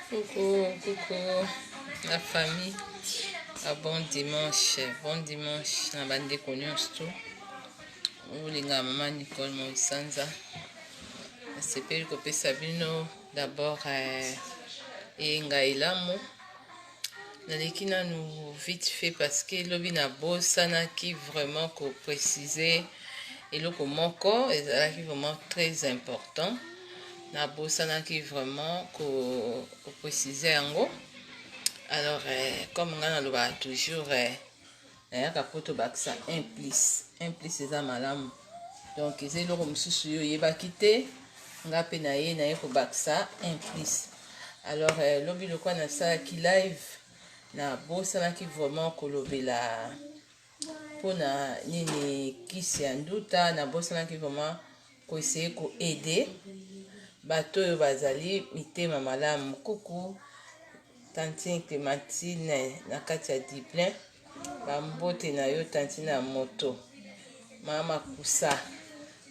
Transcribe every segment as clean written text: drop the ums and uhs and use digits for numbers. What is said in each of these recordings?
Coucou la famille. Bon dimanche na bande konyosto. Olinga maman Nicole Moisanza. Sepeli kopesa bino d'abord ngailamu. Naleki nanu vite fait parce que lobi na bosana qui vraiment ko préciser eloko moko ezalaki vraiment très important. Na bosana qui vraiment ko préciser yango. Alors comme ngana loba toujours nayaka poto bakisa implice eza malamu. Donc eza eloko mosusu yo yebaki te nga pe naye ko bakisa implice. Alors lobi lokwa nasalaki live na bosanaki vraiment kolobela pona nini kisi ya nduta na bosanaki vraiment ko essayer ko aider bato oyo bazali mitema malamu. Kuku Tantine Clémentine na kati ya Dublin, bambote na yo tantine ya moto mama kusa.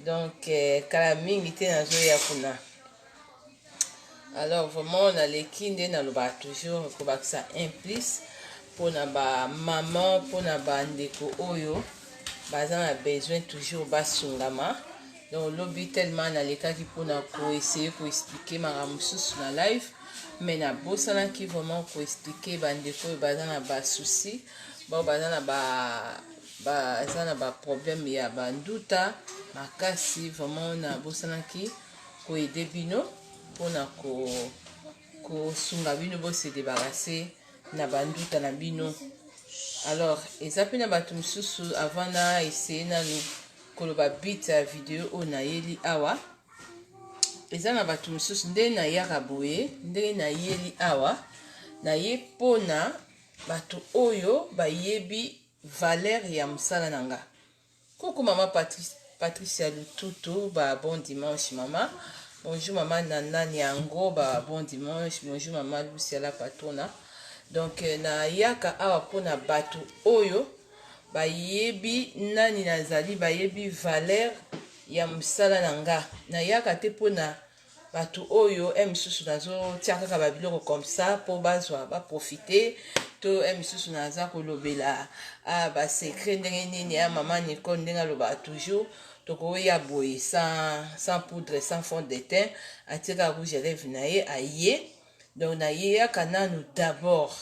Donc kala mingi te nazoya kuna. Alors vraiment naleki nde naloba toujours kobakisa implice pona ba maman pona ba ndeko oyo baza na besoin toujours basungama. Donc lobi tellement nalekaki pona ko essayer ko expliquer makambo mosusu na live, mais na bosanaki vraiment ko expliquer bandeko oyo baza na ba souci bao baza na ba problème ya banduta makasi. Vraiment na bosanaki ko aider bino pona ko sunga bino bo se débarrasser na banduta na bino. Alors eza pe na bato mosusu avant na essayer nanu koloba bit ya video o na yeli awa. Eza na bato mosusu nde na yaka boye ndenge na yeli awa na ye pona bato oyo bayebi valeur ya mosala na nga. Coucou mama Patricia Lututu, bon dimanche mama. Bonjour maman Nana Nyango, bon dimanche. Bonjour maman Lucia la patrona. Donc na yaka awa pona bato oyo bayebi nani nazali, bayebi valeur ya mosala na nga. Na yaka te pona bato oyo misusu nazo tia kaka babiloko comme ça po bazwa ba profiter to misusu naza kolobela ba secret ndenge nini ya maman Nicole ndenge aloba toujours toko ya boye sans poudre sans fond de teint atika rouge à lèvres na ye aye. Donc na ye ya kananu d'abord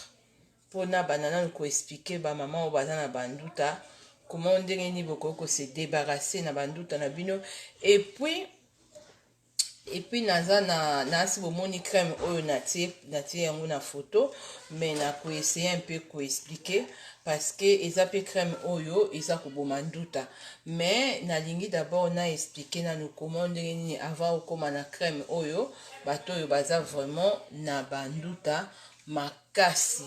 pona banana ko expliquer ba maman o baza na banduta comment ndenge ni boko ko se débarrasser na banduta na bino. Et puis naza na si bomoni crème oyo natie yango na photo, mais na ko essayer un peu ko expliquer parce que eza pe crème oyo eza ko boma nduta, mais nalingi d'abord na expliquer na nous comment ndenge ni avant okoma na crème oyo bato oyo baza vraiment na banduta makasi.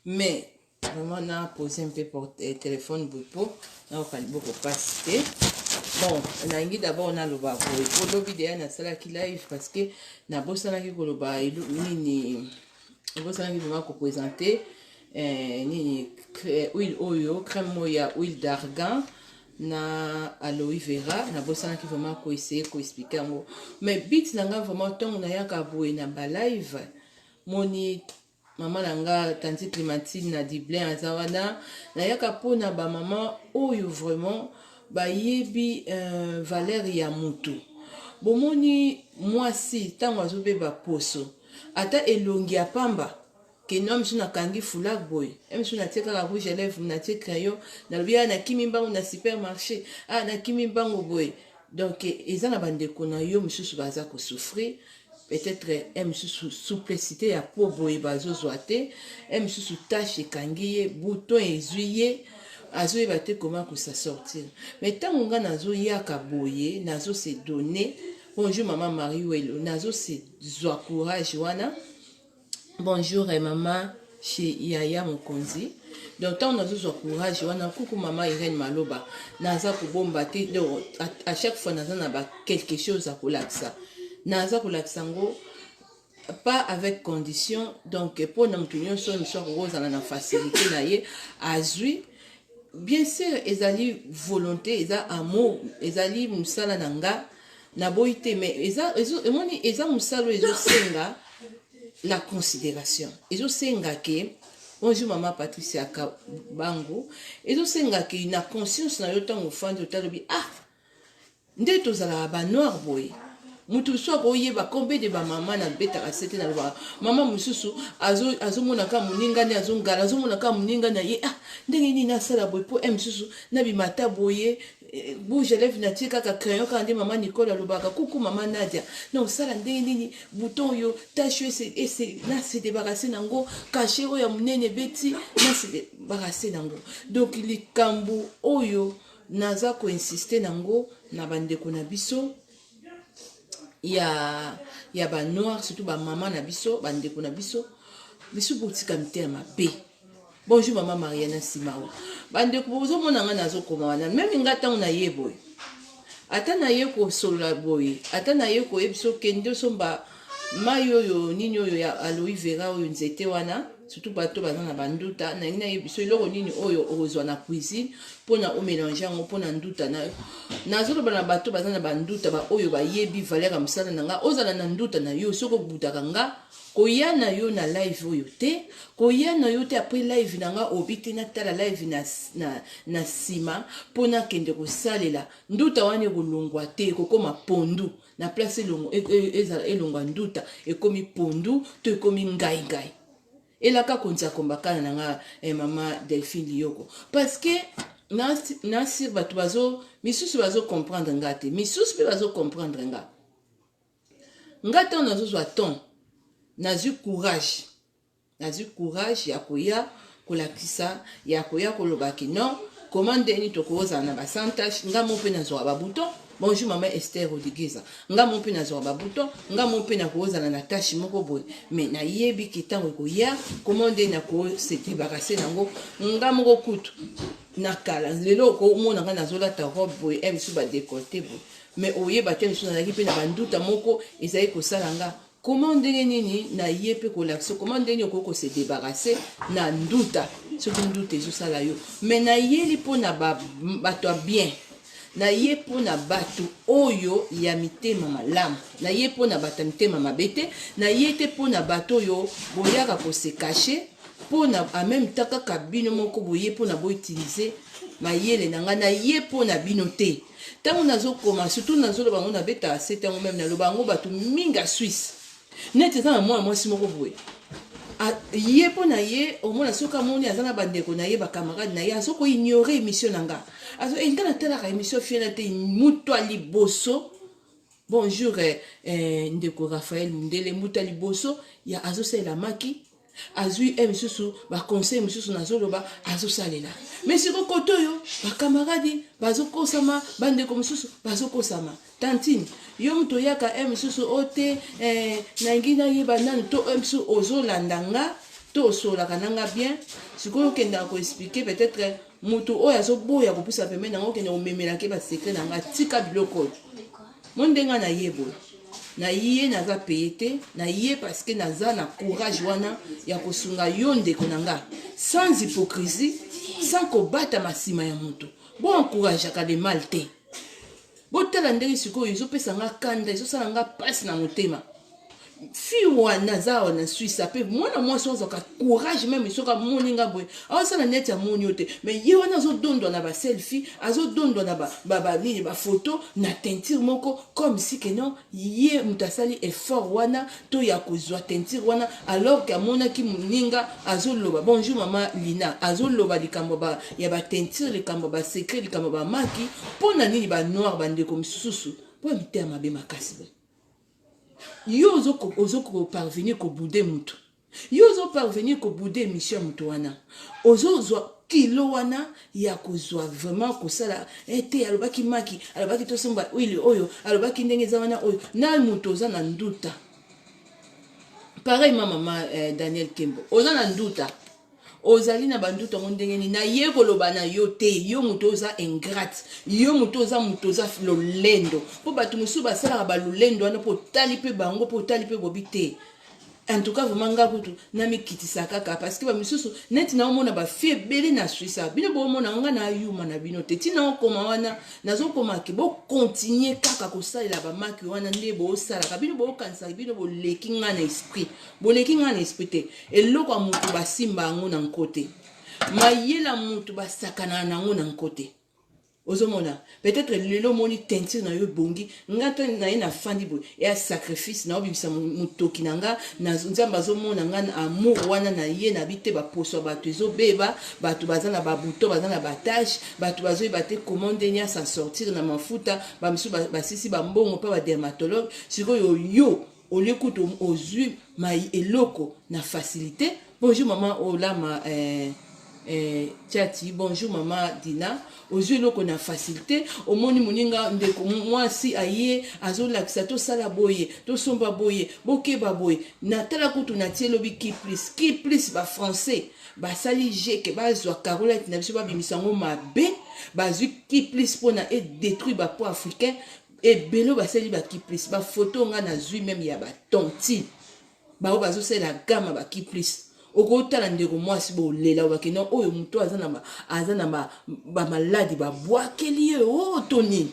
Mais vraiment na poser un peu pour téléphone bupo na okalibo ko passer. Bon, nalingi d'abord na loba boy po lobi de na sala ki live parce que na bosana ki koloba nini bosana ki vraiment ko présenter nini huile oyo crème moya huile d'argan na aloe vera na bosana ki vraiment ko essayer ko expliquer ngo. Mais bit nanga vraiment tant na yaka boy na ba live moni maman nanga tante Clémentine na Dublin azawana na yaka pona ba maman oyo vraiment bayebi valeur ya mutu. Bomoni mwasi tango azobeba poso ata elongi ya pamba ke nom su na kangi fulag boy su na tika la rouge à lèvres na tika crayon na lobia na kimi mbango na supermarché na kimi mbango boy. Donc eza na bandeko na yo mususu baza ko souffrir peut-être mususu souplicité ya po boy bazozwa te mususu tache kangi bouton ezuye azoyeba te comment que ça sortir. Mais tant nga nazo yaka boye nazo se donner. Bonjour maman Marie-Welo, nazo se zwa courage wana. Bonjour maman chez Yaya Mokonzi. Donc tant nazo zwa courage wana. Coucou maman Irène Maloba, naza ko bomba te. Donc à chaque fois naza na ba quelque chose à kolaksa. Naza kolaksa ngo pas avec condition. Donc pour na mtunyo so so rose na facilité na ye azui. Bien sûr, ezali volonté, eza amour, ezali musala nanga na boite, mais eza musalo ezo senga la considération. Ezosengake bonjour maman Patricia Kabango. Ezosengake na conscience na yo tango fandi otalobi ah nde tozala ba noir boy. Mutu so koyeba combien de ba mama na beta kasete na ba mama mususu azo monaka muninga ne azo ngala azo monaka muninga na ye ah ndenge ni na sala boy po mususu na bimata boye bouge lève na tika ka crayon ka ndi mama Nicole alobaka coucou mama Nadia non sala ndenge nini bouton yo tache et na se débarrasser nango caché oyo ya munene beti na se débarrasser nango donc likambu oyo naza ko insister nango na bandeko na biso ya ba noir surtout ba maman na biso bandeko na biso botika mtema pe bonjour maman Mariana Simao bandeko bozo mona nga nazo koma wana même ngata on aye boy ata na ye ko solola boy ata na ye ko ebiso kende somba mayo yo nini oyo ya aloe vera oyo nzete wana surtout bato baza na banduta na ngina yebiso eloko nini oyo ozwa na cuisine pona o mélanger ngo pona nduta na nazoloba na bato baza na banduta ba oyo bayebi valeur ya mosala na nga ozala na nduta na yo soko butaka nga koya na yo na live oyo te koya na yo te après live na nga obite na tala live na sima pona kende kosalela nduta wane kolongwa te kokoma pondu na place elongwa nduta ekomi pondu to ekomi ngai elaka konza kombakana na nga mama Delphine Lioko parce que nasir bato bazo misusu bazo comprendre nga te misusu pe bazo comprendre nga te on azozwa ton nazu courage ya koya kolakisa ya koya kolobaki non comment ndeni tokoza na ba santage nga mo pe nazwa ba bouton bonjour maman Esther Rodriguez nga mo pe nazwa ba bouton nga mo pe na koza na tâche moko boy mais na yebi kitango koya comment ndeni na ko se débarrasser nango nga moko kutu nakala lelo ko mona nga nazola ta robe boy biso ba décolleté boy mais oyeba te biso na pe na banduta moko ezali kosala nga comment ndenge nini na ye pe kolakso comment ndenge okoko se débarrasser na nduta soki nduta ezosala yo mais na ye li pona bato bien na ye pona bato oyo ya mitema malamu na ye pona bato mitema mabete na ye te pona bato oyo boyaka ko se cacher pona en même temps kaka bino moko boye pona bo utiliser mayele na nga na ye pona bino te tango nazokoma surtout nazoloba ngo na beta setango même na lobango bato minga Suisse neti eza na mwana mwasi moko boye ye mpo na ye omona soki amoni aza na bandeko na ye bakamarade na ye azoko ignore émission na nga nga natalaka émission fiena te mutu ya liboso bonjour ndeko Raphaël Mundele mutu ya liboso ya azosalela maki azwi misusu baconseil misusu nazoloba azosalela mais siko koto oyo bakamaradi bazokosama bandeko misusu bazokosama tantine yo mutu oyaka misusu ote nangi nayeba nanu to misusu ozolanda nga to osolaka nanga bien sikoyo okendaka koexplike peut-être mutu oyo azoboya kopusa pembe nango okende komemelaki basekret na nga tika biloko oyo mo ndenga na ye boye na ye naza paye te na ye parce que naza na courage wana ya kosunga yo ndeko na nga sans hypocrisie sans kobata masima ya mutu bo encourageaka de mal te botala ndenge sikoyo ezopesa nga kanda ezosala nga pasi na motema fi wana za wana Suisse ape mwana mwasi ozaka courage même soka moninga boye awasala net ya moni yote mais ye wana azodondwa na ba selfie azodondwa na ba photo na teinture moko comme si que non ye mutasali effort wana to ya kozwa teinture wana alors que amona ki moninga azoloba bonjour maman Lina azoloba likambo ba ya ba teinture likambo ba secret likambo ba maki pona nini ba noir bandeko misusu po mitema be makasi yo ozoko parvenir ko bouder mutu yo ozo parvenir ko bouder émission mutu wana ozozwa kilo wana ya kozwa vraiment kosala ete alobaki maki alobaki tosomba wili oyo alobaki ndenge za wana oyo na mutu oza na nduta pareil mama Daniel Kembo oza na nduta ozali na banduta ndenge ni na ye koloba na yo te yo mutu oza ingrate yo mutu oza lolendo po bato musu basala ba lolendo wana po tali pe bango po tali pe bobi te En tout cas vraiment ngakutu na mikitisa kaka parce que ba misusu net na omona ba fie belé na Suisse bino bo mona nga na yuma na bino te tina okoma wana nazo koma ke bo continuer kaka ko salela ba maki wana nde bo sala ka bino bo kanisa bino bo leki nga na esprit bo leki nga na esprit te eloko ya mutu basimba ngo na nkote mayela mutu basakana na ngo na nkote ozomona peut-être lelo moni teinture na yo bongi ngata na ye na fandi bo ya sacrifice na obimisa mutoki nanga na nzamba zomona nga amour wana na ye na bite ba poso bato ezobeba bato bazana ba buto bazana ba tâche bato bazoyi bate commande nya s'en sortir na mafuta ba misu basisi ba mbongo pa ba dermatologue sikoyo yo olekuta ozwi mai eloko na facilité. Bonjour maman Olama Tchati, bonjour maman Dina. Aux yeux là qu'on a facilité, au moni moninga ndeko moi si aye azo laksa to sala boye, to somba boye, boke ba boye. Na tala kutu na tielo bi ki plus ba français, ba sali jeke ba zo Caroline na biso ba bimisango mabe, ba zu ki plus pona et détruit ba po africain et belo ba sali ba ki plus ba photo nga na zui même ya ba tonti. Ba o ba zo c'est la gamme ba ki plus. Okotala ndeko mwasi bo lela wakena oyo muto azana ba maladi ba bwakeli o toni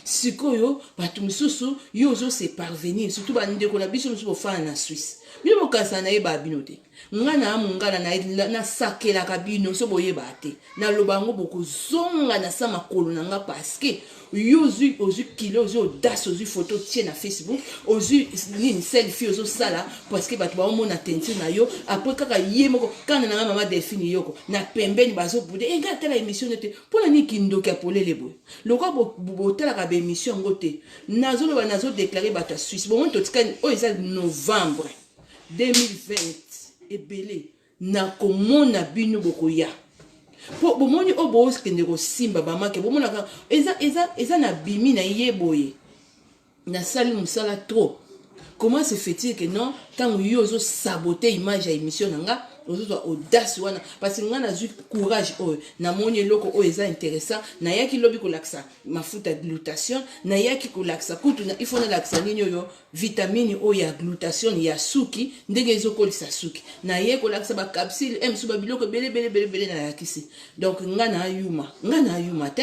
sikoyo batu misusu yo zo se parvenir surtout ba ndeko na biso misusu fana na Suisse bino bokasa na ye ba binote ngana mungana na sakela ka bino so boye bate na lobango boko zonga na sama kolo nanga parce que yozu ozu kilo ozu audace ozu photo tie na Facebook ozu ni selfie ozu sala parce que batu ba mona teinture na yo après kaka yemoko kana na mama Delphine yoko na pembeni bazo bude ngata la émission nete pona ni kindoki apolele boy loko bo tala ka be émission ngote nazo lo nazo déclarer batu Suisse bon to tikani o eza novembre 2020 ebele na komona bino bokoya po bomoni obo oskende ko simba ba make bomona ka eza na bimi na yeboye na sali musala trop. Comment se fait-il que non tant yo zo saboter image ya émission nanga ozo audace wana parce que ngana zu courage o na moni loko o eza intéressant na yaki lobi ko laksa mafuta glutation na yaki ko laksa kutu na ifona laksa nini yo vitamine o ya glutation ya suki ndenge ezo kolisa suki na ye ko laksa ba capsule em suba biloko bele na yakisi donc ngana yuma te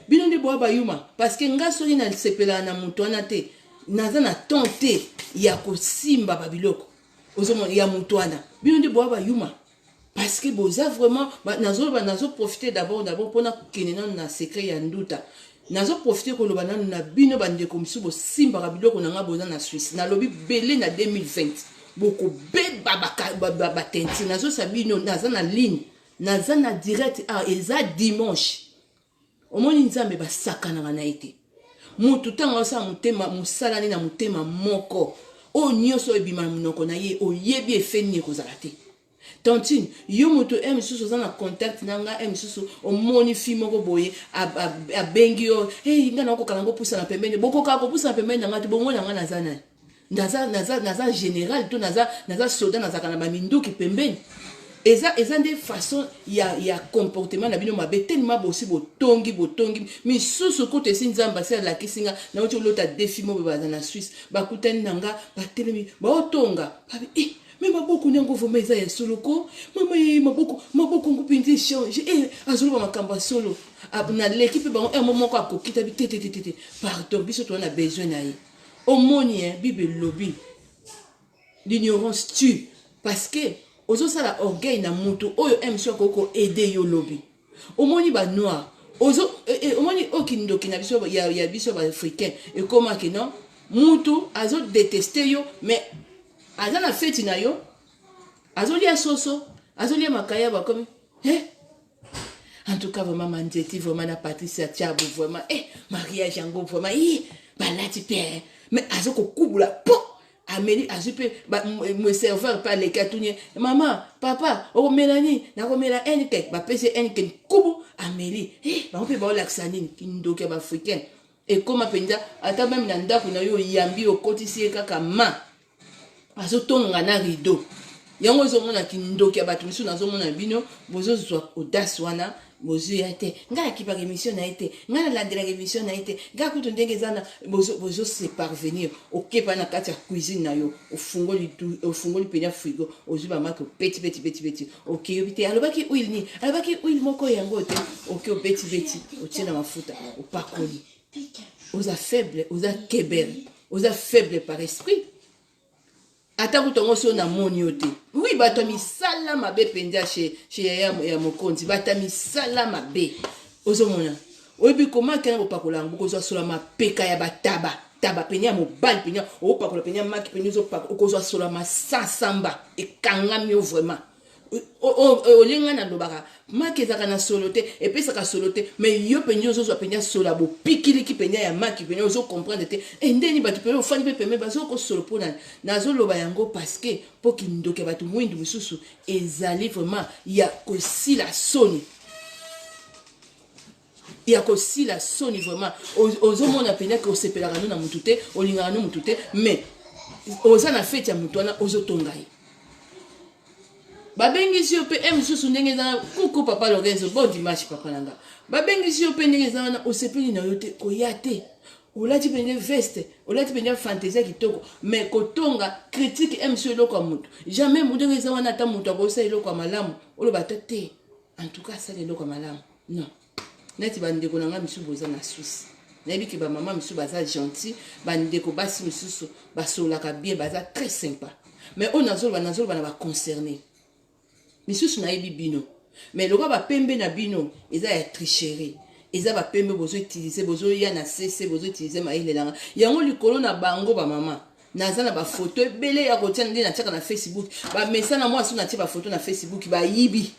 bino de boa ba yuma parce que ngaso ina sepela na mutu wana te naza na tente ya kosimba babiloko ozomo ya mutwana bino ndi boa ba yuma parce que boza vraiment nazo profiter d'abord pona kenena na secret ya nduta nazo profiter ko loba na bino bande comme si bo simba babiloko nanga boza na Suisse na lobi belé na 2020 boko beba ba tenti nazo sabino naza na ligne naza na direct eza dimanche omoni nzambe basakana na ite mutu tanga sa mutema musalani na mutema moko o nyoso ebima munoko na ye o yebi efeni ko zalate tantine yo mutu emisusu za na contact nanga emisusu o moni fi moko boye a bengi yo ngana ko kalango pusa na pembeni boko ka ko pusa na pembeni ngati bongo na ngana zana naza général to naza soldat naza kana ba minduki pembeni eza des façons ya comportement na bino mabe tellement bosi botongi misusu kote sinzamba se la kisinga na ocho lota défi mo ba na Suisse ba kutani nanga ba telemi ba otonga babi mais maboko nyango voma eza ya soloko mama maboko ngupinzi change azolo ba makamba solo na l'équipe ba un moment ko akokita bi tete pardon biso to na besoin na ye omoni bible lobby l'ignorance tue parce que ozo sala orgueil na mutu oyo emso koko aider yo lobby omoni ba noir ozo omoni okindoki na biso ya biso ba africain et comment que non mutu azo détester yo mais azana feti na yo azo lia soso azo lia makaya ba comme en tout cas vraiment Mandieti vraiment na Patricia Tiabo vraiment mariage yango vraiment balati père mais azo ko kubula po Amélie azupe me serveur par les katounie maman papa o melani na ko mela enke ba pese enke kubu Amélie ba on peut ba laxanine kindoke ba africain et comme apenda ata même na ndako na yo yambi o kotisi kaka ma azo tonga na rideau yango zo mona kindoke ba tumisu na zo mona bino bozo zwa audace wana bozo ya te nga ki par émission na été nga na landela émission na été nga kuto ndenge zana bozo se parvenir okepa na kati ya cuisine na yo ofungoli penya frigo ozuba maki beti okay yobite alobaki huile moko yango te okay beti otie na mafuta opakoli oza faible oza kebel oza faible par esprit ata kutongo so na moni yote oui bato misala mabe pendia chez ya mokonzi bata misala mabe ozomona oyebi koma kana bopakola ngo kozwa sola mapeka ya taba penya mobile penya opakola penya maki penya zo okozwa sola masasamba ekangami vraiment olinga na lobaka maki ezaka na solo te epesaka solo te mais yo penya ozozwa penya sola bopikiliki penya ya maki penya ozo comprendre te ndeni bato penya ofandi pe peme bazoko solo pona nazoloba yango parce que po kindoke bato mwindu misusu ezali vraiment ya kosila soni ya kosila soni vraiment ozomona penya ke osepelaka no na mutu te olingaka no mutu te mais oza na fete ya mutu wana ozotonga ye babengisi yo pe msusu ndenge za kuku papa Lorenzo bon dimanche papa nanga babengisi yo pe ndenge za wana osepeli na yo te koya te olati pende veste olati pende fantaisie kitoko mais kotonga critique msusu eloko ya mutu jamais mutu ndenge za wana ata mutu akosa eloko ya malamu oloba te en tout cas ça eloko ya malamu non neti bandeko nanga misusu boza na Suisse nayebi ke bamama misusu baza gentil bandeko basi misusu basolaka bien baza très sympa mais oyo nazoloba na baconcerné misusu nayebi bino mais loko bapembe na bino eza ya tricherie eza bapembe bozo utiliser bozo ya na cc bozo utiliser maile langa yango likolo na bango bamama naza na bafoto ebele ya kotia nde natiaka na Facebook bamesa na mwasi natia bafoto na Facebook bayibi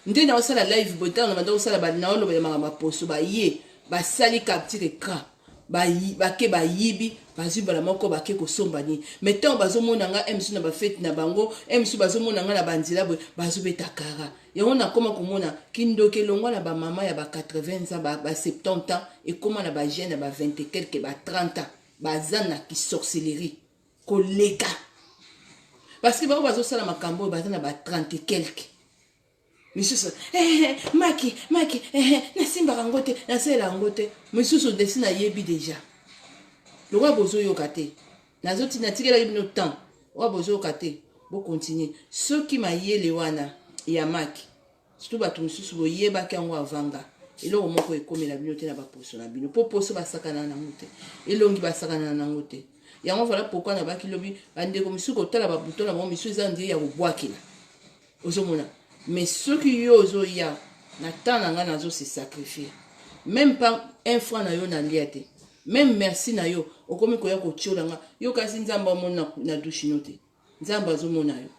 nde na osala live botana na banda osala banaolo bayamaka baposo baye basali capture écran bake bayibi bazwi bala moko bake kosomba ni mais tant bazomona nga msu na bafete na bango msu bazomona nga na banzila boy bazobeta kara yango na koma komona kindoke longwa na ba mama ya ba 80 ans ba 70 ans et comment na ba jeune na ba 20 et quelques ba 30 ans bazana ki sorcellerie koleka parce que bazo sala makambo bazana ba 30 et quelques misusu maki nasimba rangote nasela rangote misusu desina yebi déjà le roi bozo yokate nazoti natikela bino temps roi bozo yokate bo continuer ceux qui mayele wana ya maki surtout bato misusu boyeba kango avanga eloko moko ekomela bino te na baposo na bino po poso basakana na ngote elongi basakana na ngote yango voilà pourquoi na baki lobi bandeko misusu kotala ba bouton na mo misusu za ndiye ya kobwakela ozomona mais ceux qui yozo ya na tananga nazo se sacrifier même pas un franc na yo na liate même merci na yo okomi koya ko tcholanga yo kasi nzamba mona na douche note nzamba zo mona yo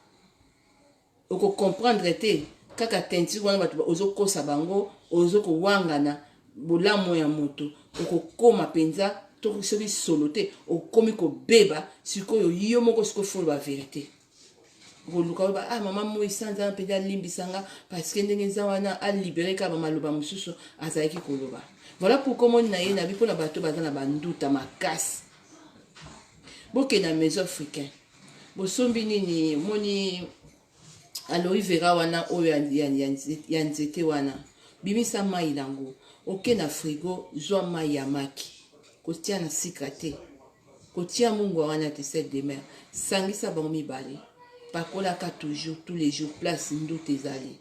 oko comprendre te kaka tenti wana bato ozo kosa bango ozo ko wangana bolamo ya moto oko koma penza to soki solo te okomi ko beba sikoyo yo moko siko folo ba vérité Voluka ba mama mo isanza peda limbisanga parce que ndenge zawana a libérer ka ba maloba mususu azaki koloba voilà pourquoi mon na ye na biko na bato bazana banduta makasi boke na maison africain bosombi nini moni Aloe Vera wana oyo ya nzete wana bimisa mai lango oke na frigo zwa mai ya maki kotia na sikate kotia mungu wana te set de mer sangisa bango mibale pakolaka toujours tous les jours place ndoute ezali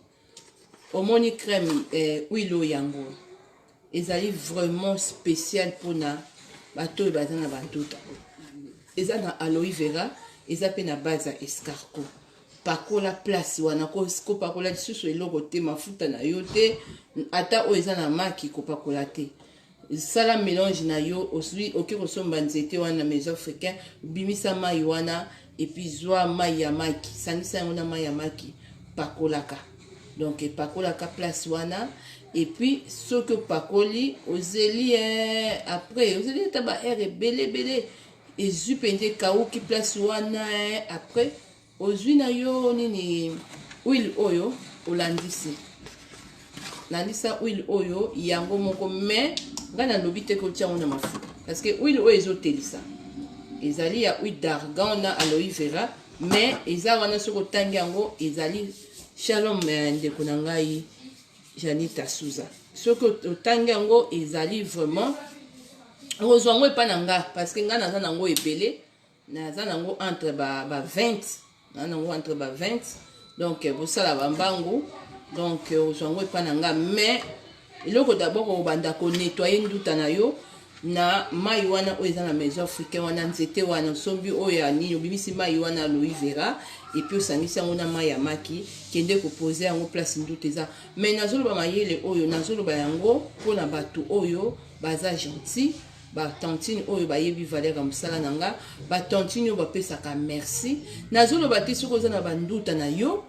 omoni crème huile yango ezali vraiment spécial pona bato bazana banduta eza na aloe vera eza pe na base escargot pakola place wana ko pakola lisusu eloko te mafuta na yo te ata o eza na maki ko pakola te sala mélange na yo osui oke kosomba nzete wana maison africain bimisa mai wana et puis zwa mai ya maki sangisa yango na mai ya maki pakolaka donc pakolaka place wana et puis soki pakoli ozeli après ozeli ta ba air belé ezwi pende kauki place wana après ozwi na yo nini huile oyo olandisi landisa huile oyo yango moko mais ngana lobi te ko tia na mafuta parce que huile oyo ezotelisa ezali ya huile d'argan na aloe vera mais eza wana soko tangi yango ezali shalom ndeko na ngai Janita Souza. Ce que Tangango ezali vraiment ozwango epa nanga parce que nga naza nango ebele naza nango entre ba 20 naza nango entre ba 20 donc bosala bambangu donc ozwango epa nanga mais eloko d'abord obanda ko nettoyer nduta na yo na mai wana oyo eza na maison africaine wana nzete wana sombi oyo ya nini obimisi mai wana Louis Vera et puis osangisi yango na mai ya maki kende kopose yango place nduta eza mais nazoloba mayele oyo nazoloba yango mpona bato oyo baza gentil batantine oyo bayebi valeur ya mosala na nga batantine oyo bapesaka merci nazoloba te soki oza na banduta na yo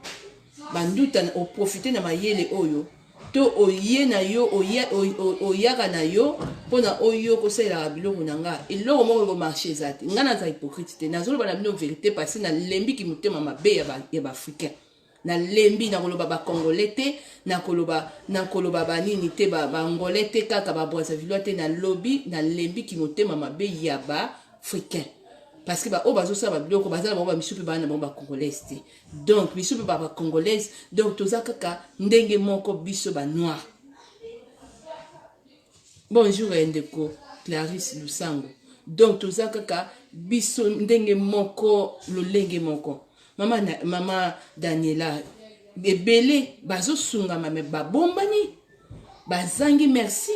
banduta oprofite na mayele oyo to oye na yo oyaka na yo mpona oyo kosalelaka biloko na nga eloko moko ekomarche eza te nga naza hypocrite te nazoloba na bino verité parce nalembiki motema mabe ya baafricain nalembi nakoloba bacongolais te nakoloba banini te baangolais te kaka babrazzaville te nalembiki motema mabe ya baafricain parce que oyo bazosala babiloko baza na bango bamisu mpe bana na bango bacongolaise te donc biso mpe bacongolaise donc toza kaka ndenge moko biso banoir. Bonjour ndeko Clarisse Lusango. Donc toza kaka biso ndenge moko lolenge moko mama Daniela ebele bazosungama me babombani bazangi merci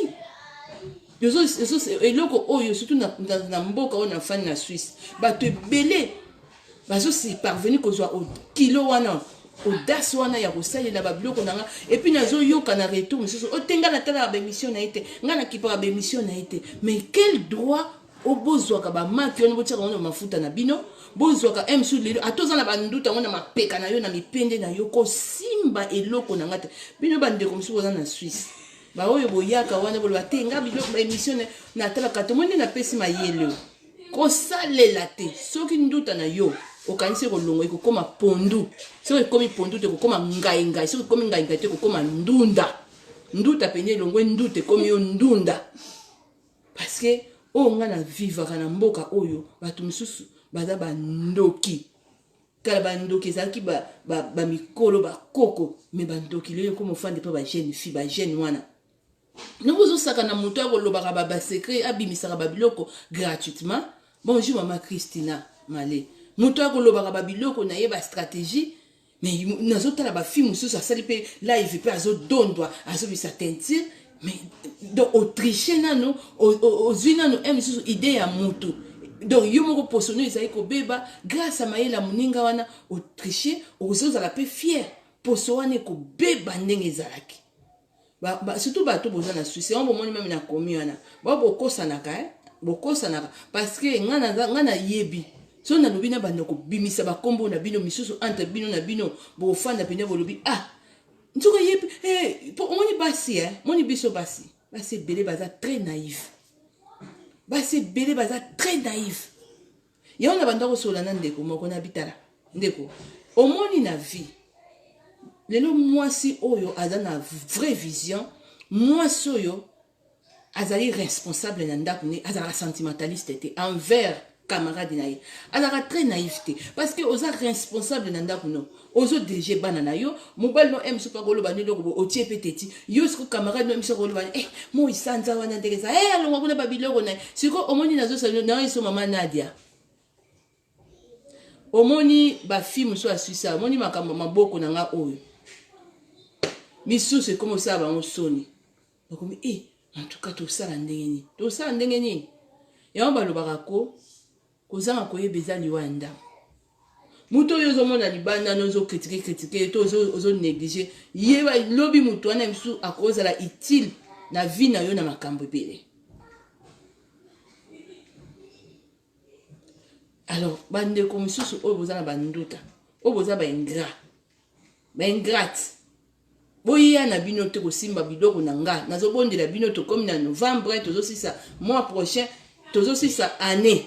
eloko oyo surtout na mboka oyo na fani na Suisse bato ebele bazosi parvenir kozwa kilo wana audace wana ya kosalela babiloko na nga et puis nazoyoka na retour mosusu otenga na tala ba émission na ite nga na kipa ba émission na ite mais quel droit obozwaka bamaki wana botiaka wana mafuta na bino bozwaka msu lelo atoza na banduta wana mapeka na yo na mipende na yo kosimba eloko na nga te bino bandeko mosusu oza na Suisse baoyo boyaka wana boloba te nga biloko ba émission na talaka to monde na pesi mayele kosalela te soki nduta na yo okanisi kolongo ekokoma pondu soki ekomi pondu te ekokoma ngai soki ekomi ngai te ekokoma nduta pene elongwe nduta ekomi yo ndunda parce que oyo nga na vivaka na mboka oyo bato mosusu baza bandoki kala bandoki ezalaki bamikolo bakoko me bandoki lelo ekoma ofande mpe bajeune fille bajeune wana nobozosaka na moto akolobaka basekret abimisaka babiloko gratuitement. Bonjour mama Christina Malé moto akolobaka babiloko na ye bastratégie mais nazotala bafilme mosusu asali mpe live mpe azodondwa azobisa tentire mais donc autriche nano ozwi nano mosusu idée ya motu donc yo moko poso no ezali kobeba grâce à mayela moninga wana autriche ozozala mpe fier poso wana ekobeba ndenge ezalaki surtout bato boza na Suisse on bomoni même na komi wana bokosanaka parce que nga na yebi so na lobi na banda ko bimisa bakombo na bino misusu entre bino na bino bofanda pene bolobi ntuko yebi po moni basi moni biso basi bele baza très naïf bele baza très naïf ya on banda ko sola na ndeko moko na bitala ndeko omoni na vie lelo mwasi oyo aza na vraie vision mwasi oyo azali responsable na ndako ne azala sentimentaliste te envers camarade na ye azala très naïveté parce que oza responsable na ndako no ozo DG bana na yo mobile no m super koloba ne loko otie petiti yo siko camarade no m super koloba mo isanza wana ndekeza alonga kuna babiloko na siko omoni nazo sa na yeso mama Nadia omoni ba film so asuisa omoni makambo maboko na nga oyo misusu comme ça ba soni bakomi en tout cas tosala ndenge nini ya balobaka ko kozanga koyeba eza liwanda mutu oyo ozomona libanda nozo critiquer to ozo négliger yeba lobi mutu wana misu akozala utile na vie na yo na makambo ebele. Alors bandeko misusu oyo boza na banduta oyo boza baingrate boya na bino te kosimba biloko na nga nazobondela bino tokomi na novembre tozosisa mois prochain tozosisa année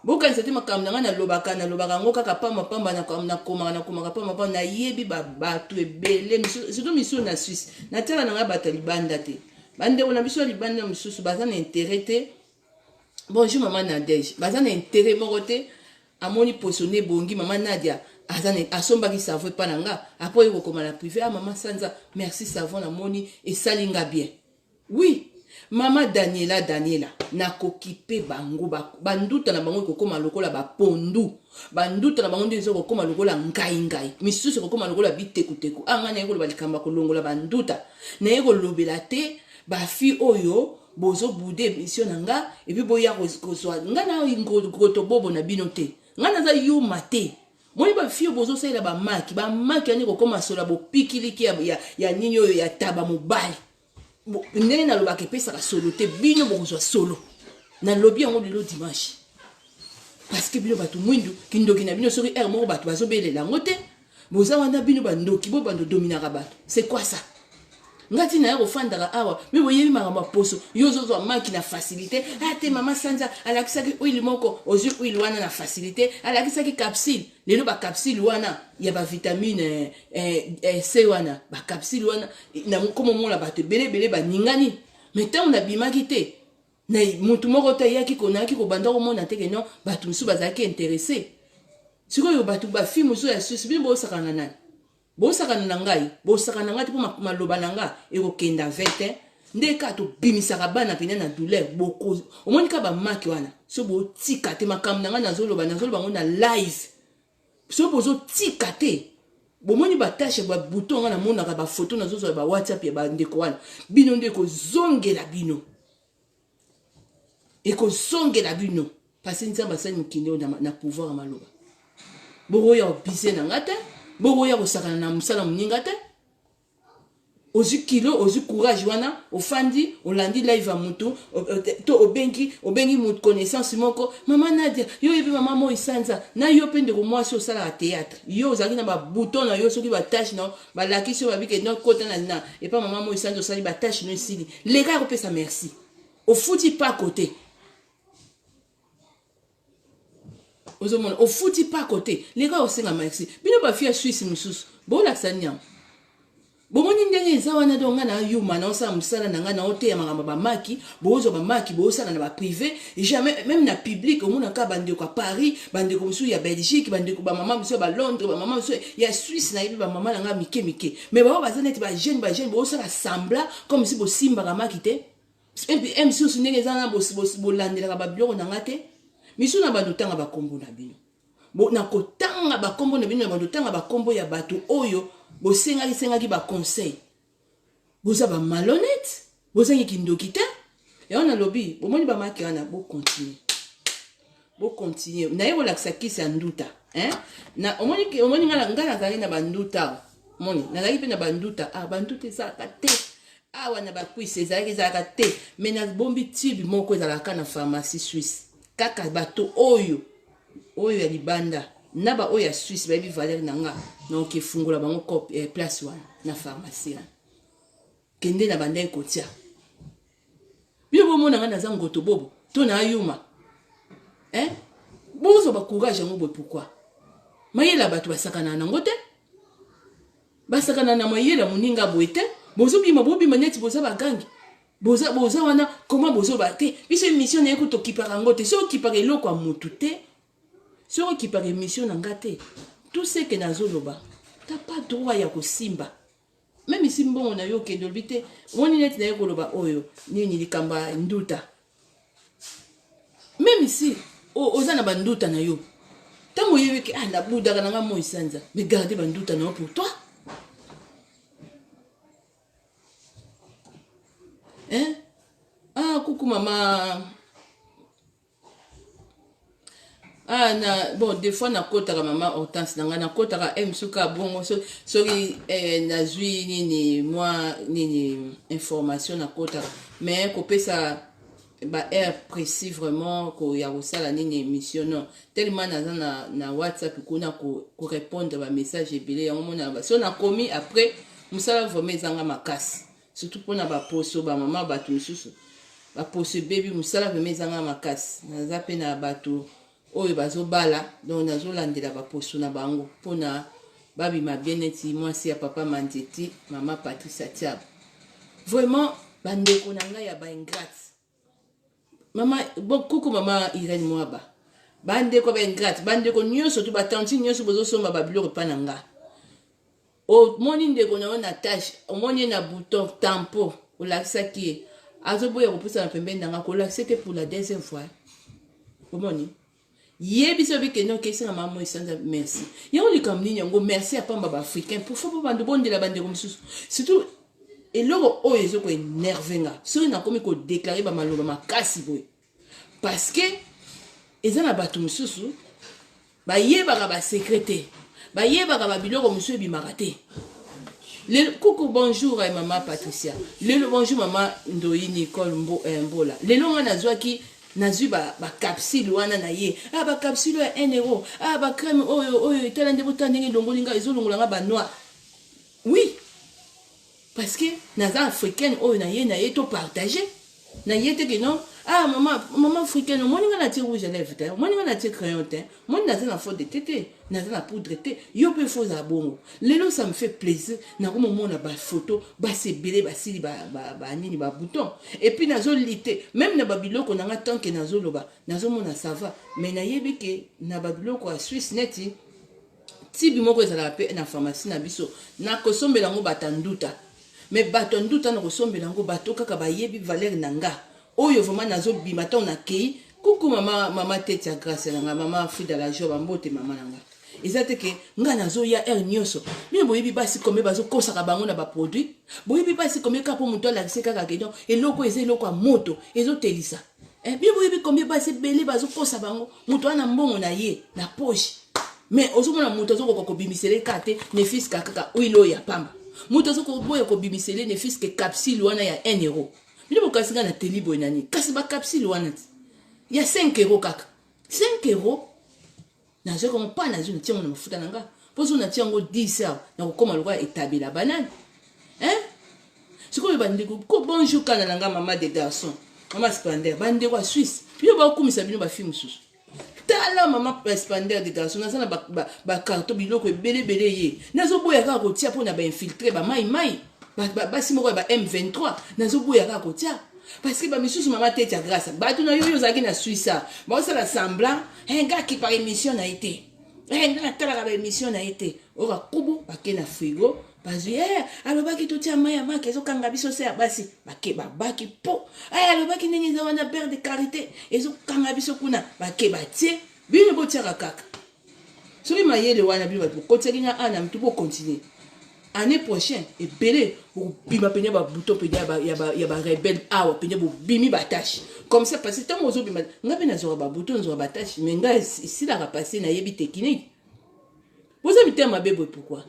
bokanisa te makambo na nga nalobaka ngo kaka pamba nakomaka pamba na yebi bato ebele surtout misusu na Suisse natala na nga bato libanda te bandeko na biso libanda misusu baza na intérêt te. Bonjour maman Nadège baza na intérêt moko te amoni poisonné bongi maman Nadia azane asombaki savon pa nanga après il koma na privé maman Sanza merci savon na moni et salinga bien oui mama Daniela na kokipe bango banduta na bango kokoma lokola ba pondu banduta na bango ndezo kokoma lokola ngai misusu kokoma lokola bitekuteku anga na yeko ba likamba kolongola banduta na yeko lobela te ba fi oyo bozo bude mission nanga et puis boya kozwa nga na ngoto bobo na bino te nga na za yuma te moi ba fi bozo saila ba maki ani kokoma sola bo pikiliki ya nini oyo ya taba mobali ndenge na loba kepesa ka solo te bino bokozwa solo na lobi yango lelo dimanche parce que bino batu mwindu kindoki na bino soki moko batu bazobelela ngo te boza wana bino bandoki bo bando dominaka batu c'est quoi ça ngati na yako fandaka awa me boyebi makambo poso yozo maki na facilité ate mama Sanza alakisaki oil moko ozu oil wana na facilité alakisaki capsule lelo ba capsule wana ya ba vitamine C wana ba capsule wana na komo mola bato belebele ba ningani mais tant on a bimaki te na mutu moko ta yaki konaki ko banda ko mona te que non bato musu bazaki intéressé sikoyo bato ba fi musu ya susu bimbo sakana nani bosakana na ngai bosakana ngati po maloba na nga ekokenda 20 ndeka to bimisaka bana pene na douleur boko omoni ka ba maki wana so bo tika te makambo na nga nazoloba ngo na live so bozo tika te bomoni ba tâche ba bouton nga na mona ka ba photo nazozo ba WhatsApp ya ba ndeko wana bino ndeko zongela bino ekozongela bino parce nzamba sani mukinde na pouvoir maloba boko ya obise na ngata boko ya kosakana na musala muninga te ozu kilo ozu courage wana ofandi olandi live a mutu to obengi mutu connaissance moko mama Nadia yo yebi mama Moi Sanza na yo pende ko mwasi osala a théâtre yo ozaki na ba bouton na yo soki ba tâche na ba lakisi ba bike no kota na et pas mama Moi Sanza osali ba tâche no sili les gars kopesa merci au fouti pas côté au fouti pas côté les gars osenga merci bino ba fia Suisse mususu bo la sanyam bomoni ndenge eza wana donga na yuma na osala musala na nga na oteya makambo ba maki bozo ba maki bosala na ba privé jamais même na public omona ka bandeko à Paris bandeko musu ya Belgique bandeko ba mama musu ba Londres ba mama musu ya Suisse na yebi ba mama na nga mike mais ba bazana ba jeune bosala sembla comme si bo simba ka maki te et musu ndenge eza na bo landela ba biloko na nga te misu na bandu tanga ba kombo na bino bo na kotanga ba kombo na bino na bandu tanga ba kombo ya batu oyo bo sengaki ba conseil boza ba malhonnête boza kindoki te ya on a lobby bo moni ba maki wana bo continuer na yebo lakisa kisa nduta na omoni ngala zali na banduta moni na zali pe na banduta banduta za ka te wana ba kwise za ka te mais na bombi tibi moko za la kana pharmacie suisse kaka bato oyo ya libanda na ba oya Suisse ba bi valeur nanga na ke fungola bango place wana na pharmacie kende na banda ekotia bino bomona nga na zango to bobo to na ayuma bozo ba courage ngo pourquoi mayela bato basakana nango te basakana na mayela muninga boete bozo bima neti boza bagangi boza wana comment bozo ba te biso mission na ko kipaka ngo te so kipaka eloko a mutu te so kipaka mission na ngate tout ce que nazoloba t'as pas droit ya kosimba même si mbongo na yo kendo bite woni net na yo loba oyo nini likamba nduta même si oza na banduta na yo tango yebiki na buda kana nga Moi Sanza mais gardez banduta na yo pour toi coucou maman bon des fois na kotaka maman Hortense nanga na kotaka msuka bongo soki nazwi nini moi nini information na kotaka mais kopesa ba air précis vraiment ko ya kosala nini émission non tellement naza na WhatsApp kuna ko répondre ba message ebele yango mona ba so na komi après musala vraiment ezanga makasi surtout pona ba poso ba mama batu misusu ba poso baby musala vraiment ezanga makasi naza pe na batu oyo bazobala donc nazolandela ba poso na bango pona babima bien neti mwasi ya papa Mandeti mama Patricia Tiab vraiment bandeko na ngai ya ba ingrate mama coucou mama Irene Mwaba bande ko ba ingrate bande ko nyonso tu batanti nyonso bozo somba ba biloko pa nanga o moni ndeko na ona tâche o moni na bouton tampon o lakisa ki azoboya ko pusa na pembeni nanga ko lakisa te pour la deuxième fois o moni yebiso bike no kesi na maman isanza merci yango likamni yango merci à pamba ba africain pour faut bande bonde la bande comme surtout et loro o ezo ko énervenga so na komi ko déclarer ba maloba makasi boy parce que eza na bato mususu bayebaka ba secrétaire bayebaka ba biloko mususu ebimaka te le coucou bonjour maman Patricia le bonjour maman Ndoi Nicole Mbola lelo nga nazwaki nazwi ba capsule wana na ye ba capsule ya 1 euro ba crème oyo etala nde bota ndenge longolinga ezolongolanga ba noir oui parce que naza africaine oyo na ye to partager na ye te que non maman africaine moi nga na ti rouge à lèvres te moi nga na ti crayon te moi naza na faute de tete naza na poudre te yo pe faux à bongo lelo ça me fait plaisir na ko mona ba photo ba sebele ba sili ba nini ba bouton et puis nazo lité même na babiloko na nga tant que nazo loba nazo mona ça va mais na yebi ke na babiloko a Swiss net ti bimoko ezala pe na pharmacie na biso na kosombela ngo batanduta mais batanduta na kosombela ngo bato kaka ba yebi valeur nanga oyo vraiment nazo bima ton na kei coucou mama tete ya grâce nanga mama Frida la job mbote mama nanga ezate ke nga nazo ya nyonso mais boyebi basi comme bazo kosaka bango na ba produit boyebi basi comme ka po muto la seka ka kedon eloko eloko a moto ezo telisa bien boyebi comme basi belé bazo kosa bango muto ana mbongo na ye na poche mais ozomona muto zo ko bimisele kate ne fils kaka oilo ya pamba muto zo ko boye ko bimisele ne fils ke capsule wana ya 1 euro. Bino bokasinga na telibo nani kasi ba capsule wana il y a 5 euros kaka 5 euros na je comprends pas na je tiens mon mafuta nanga pozo na tiens ngo 10 heures na ko koma lokwa etabela banane siko bandeko ko bonjour kana nanga maman des garçons maman Spander bande kwa Suisse bino ba kumisa bino ba film susu tala maman Spander des garçons na sana ba carton biloko ebele ye nazo boya ka ko tia pona ba infiltrer ba mai basi moko ba M23 nazo boya ka ko tia parce que ba misusu mama tete ya grâce ba tu na yo zaki na Suisse ba ça la semblant un gars qui par émission a été un gars tala ba émission a été ora kubu ba ke na frigo ba zi aloba ki to tia maya ma kezo kanga biso se basi ba ke ba baki po aloba ki nini za wana père de carité ezo kanga biso kuna ba ke ba tie bino bo tia kaka soki mayele wana bino ba ko tselinga ana mtu bo continuer année prochaine et belé ou bima penya ba bouton penya ya ba rebelle awa penya bo bimi ba tâche comme ça parce que tant ozo bima ngabe na zo ba bouton zo ba tâche mais nga ici la passer na yebi technique vous avez été ma bébé pourquoi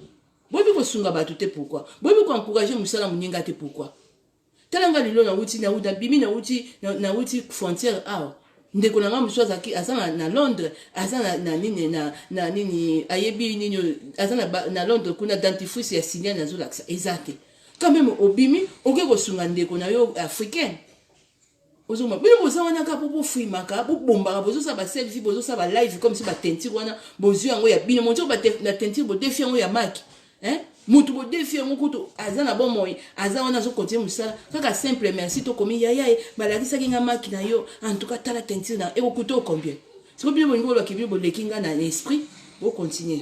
bobi ko sunga ba tout pourquoi bobi ko encourager musala muninga te pourquoi talanga lilo na wuti na uda bimi na wuti frontière awa ndeko na ngamu swaza ki azana na Londres azana na nini na nini ayebi nini azana na Londres kuna dentifrice ya signer na zolaksa exacte quand même obimi oke ko sunga ndeko na yo africain ozoma bino boza wana ka popo fuimaka bo bomba bozo sa ba selfie bozo sa ba live comme si ba tentire wana bozu yango ya bino monzo ba na tentire bo défi yango ya maki mutu bo défi yango kuto azana bon moyi azana zo continuer musala kaka simple merci to komi yaya balakisa kinga maki na yo en tout cas tala tentire na eko kuto combien c'est bien bon ngolo ki bo lekinga na l'esprit bo continuer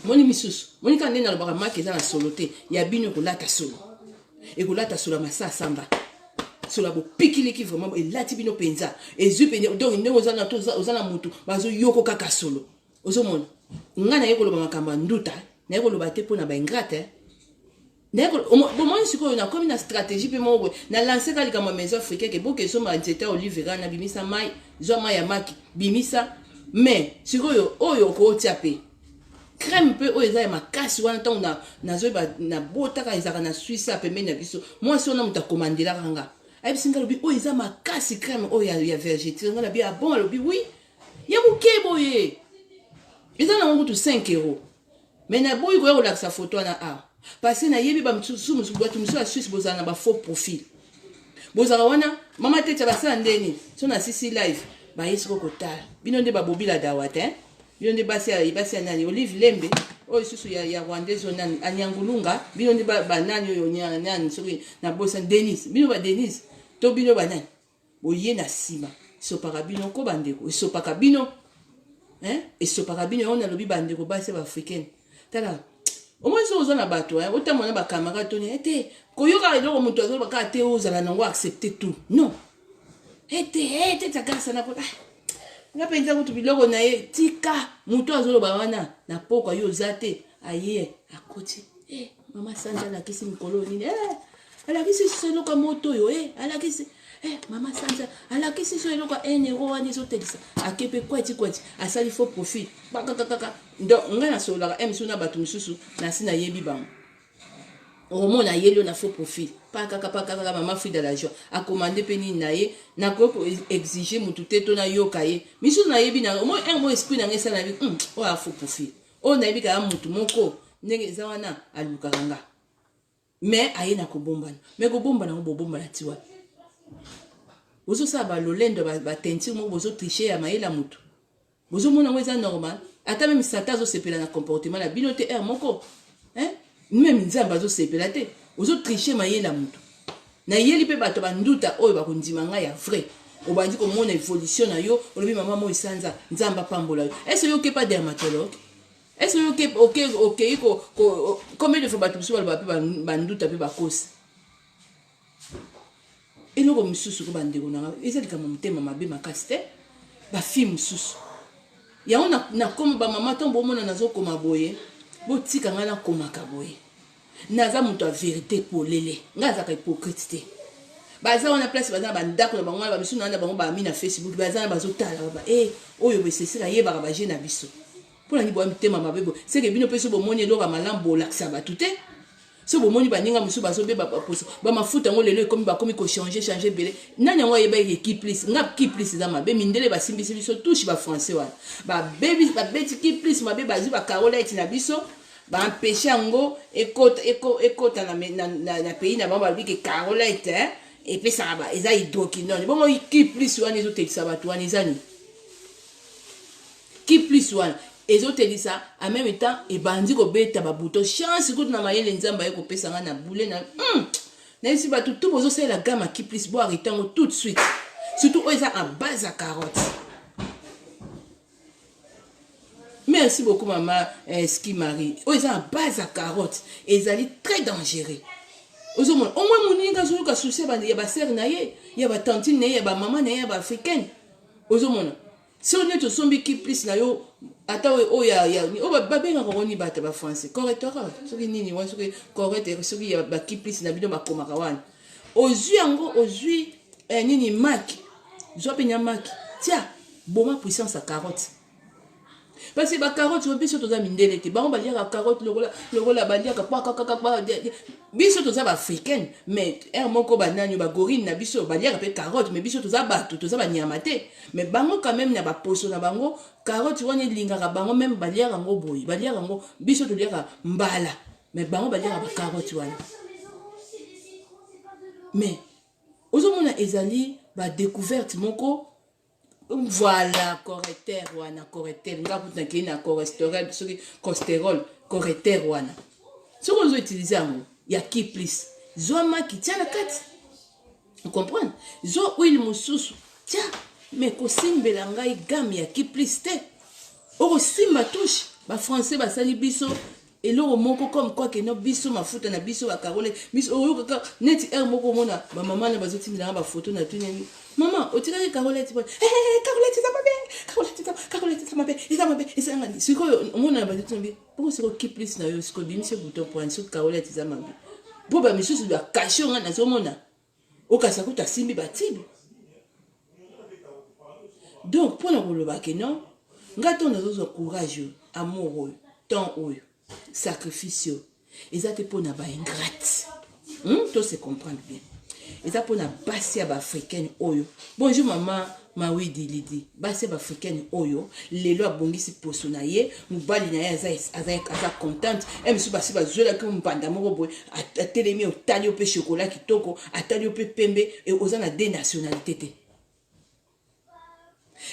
moni misusu moni ka ndena lobaka maki za na solote ya bino ko lata solo e ko lata solo masa samba solo bo pikiliki vraiment et lati bino penza et zupe donc ndeko zana to ozana mutu bazo yoko kaka solo ozomona ngana yeko loba makamba nduta na yeko loba te pona ba ingrate na yeko bon moi siko na comme na stratégie pe mo na lancer kalika ma maison africaine ke boke so ma nzeta olivera na bimisa mai zo mai ya maki bimisa mais siko yo oyo ko tia pe crème pe oyo za makasi wana tant na zo ba na bota ka ezaka na Suisse a pembe na biso moi si on a muta commandela kanga ai singa lobi oyo za makasi crème oyo ya végétal ngala bi a bon lobi oui ya mukebo ye eza na ngutu 5 euros mais na boy ko ya sa photo na parce que na yebi ba mtsusu musu la Suisse bozana ba faux profil bozaka wana mama tete basala ndeni so na sisi live ba yisiko kotala bino nde ba bobila dawate bino nde basi nani Olive Lembe oyo susu ya Rwandaise nani anyangulunga bino nde ba nani oyo nani soki na bosa Denis bino ba Denis to bino ba nani boye na sima so para bino ko bandeko so paka bino hein et ce parabine on a lobi bande ko base africaine tala au moins so ozana bato hein autant mona ba camarade toni ete koyoka eloko muto azo baka te ozala nango accepter tout non ete takasa na pota nga penza kutu biloko na ye tika muto azo loba wana na poko yo zate aye akoti mama Sanja la kisi mikolo nini ala kisi solo ka moto yo ala kisi mama Sanja ala kisi solo ka euro wani so telisa akepe kwati asali faux profit kaka ndo nga na solo ka suna batu misusu na sina yebi bango Omo na yelo na faux profil. Pas kaka maman fille de la joie. A commandé peni naye na ko exiger mutu teto na yo kaye. Misu na yebi na mo un mot esprit na ngesa na bi o a faux profil. O na yebi ka mutu moko ndenge zawana alukaranga. Mais aye na ko bombana. Mais ko bombana ngo bombana tiwa. Bozo sa ba lolendo ba tentir mo bozo tricher ya mayela mutu. Bozo mona ngeza normal. Ata même sata zo sepela na comportement la binote moko. Même nzamba zo sepela te ozo tricher mayela mutu na yeli pe bato banduta oyo bakundima nga ya vrai obandi ko mona évolution na yo olobi mama mo isanza nzamba pambola yo est-ce yo ke pas dermatologue est-ce yo ke ok ko combien de fois bato biso ba pe banduta pe bakosi eloko misusu ko bandeko na ezali kama mutema mabe makasi te ba fille misusu ya ona na comme ba mama tombo mona nazo koma boye botika nga na komaka boye naza mutu a vérité polele nga zaka hypocrite te baza wana place baza bandako na bango ba biso na bango ba ami na Facebook baza na bazotala ba oyo besesika yebaka ba je na biso pona ni bo mtema mabebo c'est que bino peso bo moni loka malambo laksa ba tout so bo moni baninga musu bazo be ba poso ba mafuta ngo lelo ekomi ba komi ko changer belé nanya ngo yeba ki plus nga ki plus za mabe mindele ba simbisi biso touche ba français wana ba baby ba beti ki plus mabe bazu ba Carolite na biso ba empêcher ngo ekota na pays na bango ba bi ke Carolite et puis ça va eza hydroquinone bon ki plus wana ezo tekisa bato wana ezani ki plus wana ezotelisa en même temps et bandi ko beta ba buto chance ko na mayele nzamba yeko pesa nga na boule na isi ba tout bozo c'est la gamme qui plus bo arrêter tout de suite surtout eza en base à carotte. Merci beaucoup maman Ski Marie eza en base à carotte ezali très dangereux au moins moninga zo ka souci ba ya ba sœur na ye ya ba tante na ye ya ba maman na ye ya ba africaine au moins si on est au sombi qui plus na yo ata o ya o ba benga ko ni bata ba français correcteur soki nini wa soki correcteur soki ya ba qui plus na bino ba komaka wana ozui yango ozui nini mak zo penya mak tia boma puissance à carotte parce que ba carotte on biso toza mindele te ba on ba liaka carotte lokola ba liaka pa biso toza ba africaine mais moko ba nani ba gorine na biso ba liaka pe carotte mais biso toza bato toza ba nyama te mais bango quand même na ba poso na bango carotte wana lingaka bango même ba liaka ngo boyi ba liaka ngo biso to liaka mbala mais bango ba liaka ba carotte wana mais ozomona ezali ba découverte moko. Voilà, correcteur wana correcteur nga kuta ki na cholestérol soki cholestérol correcteur wana soko ozo utiliser yango ya ki plus zo maki tia na kati vous comprenez zo huile mususu tia mais ko simbela ngai gamme ya ki plus te oko simba touche ba français ba sali biso eloko moko comme quoi que no biso mafuta na biso ba Carole biso oyo kaka net moko mona ba maman na bazotinda ba photo na tuneni maman otika ki Carolite Carolite ça mabe Carolite ça mabe ça ngani siko mona ba zotinda pour siko ki plus na yo siko bimise bouton pour siko Carolite ça mabe bo ba misusu ba cacher nga na zo mona okasa kuta simbi batibi donc pour na koloba ke non ngato na zo courage amour temps oyo sacrifice ezate pona ba ingrate to se comprendre bien ezate pona basi ya ba africaine oyo bonjour maman mawidi lidi basi ya ba africaine oyo lelo abongisi poso na ye mubali na ye aza contente misu basi bazwela ki mpanda moko boye atelemi otali yo pe chocolat kitoko atali yo pe pembe oza na de nationalité te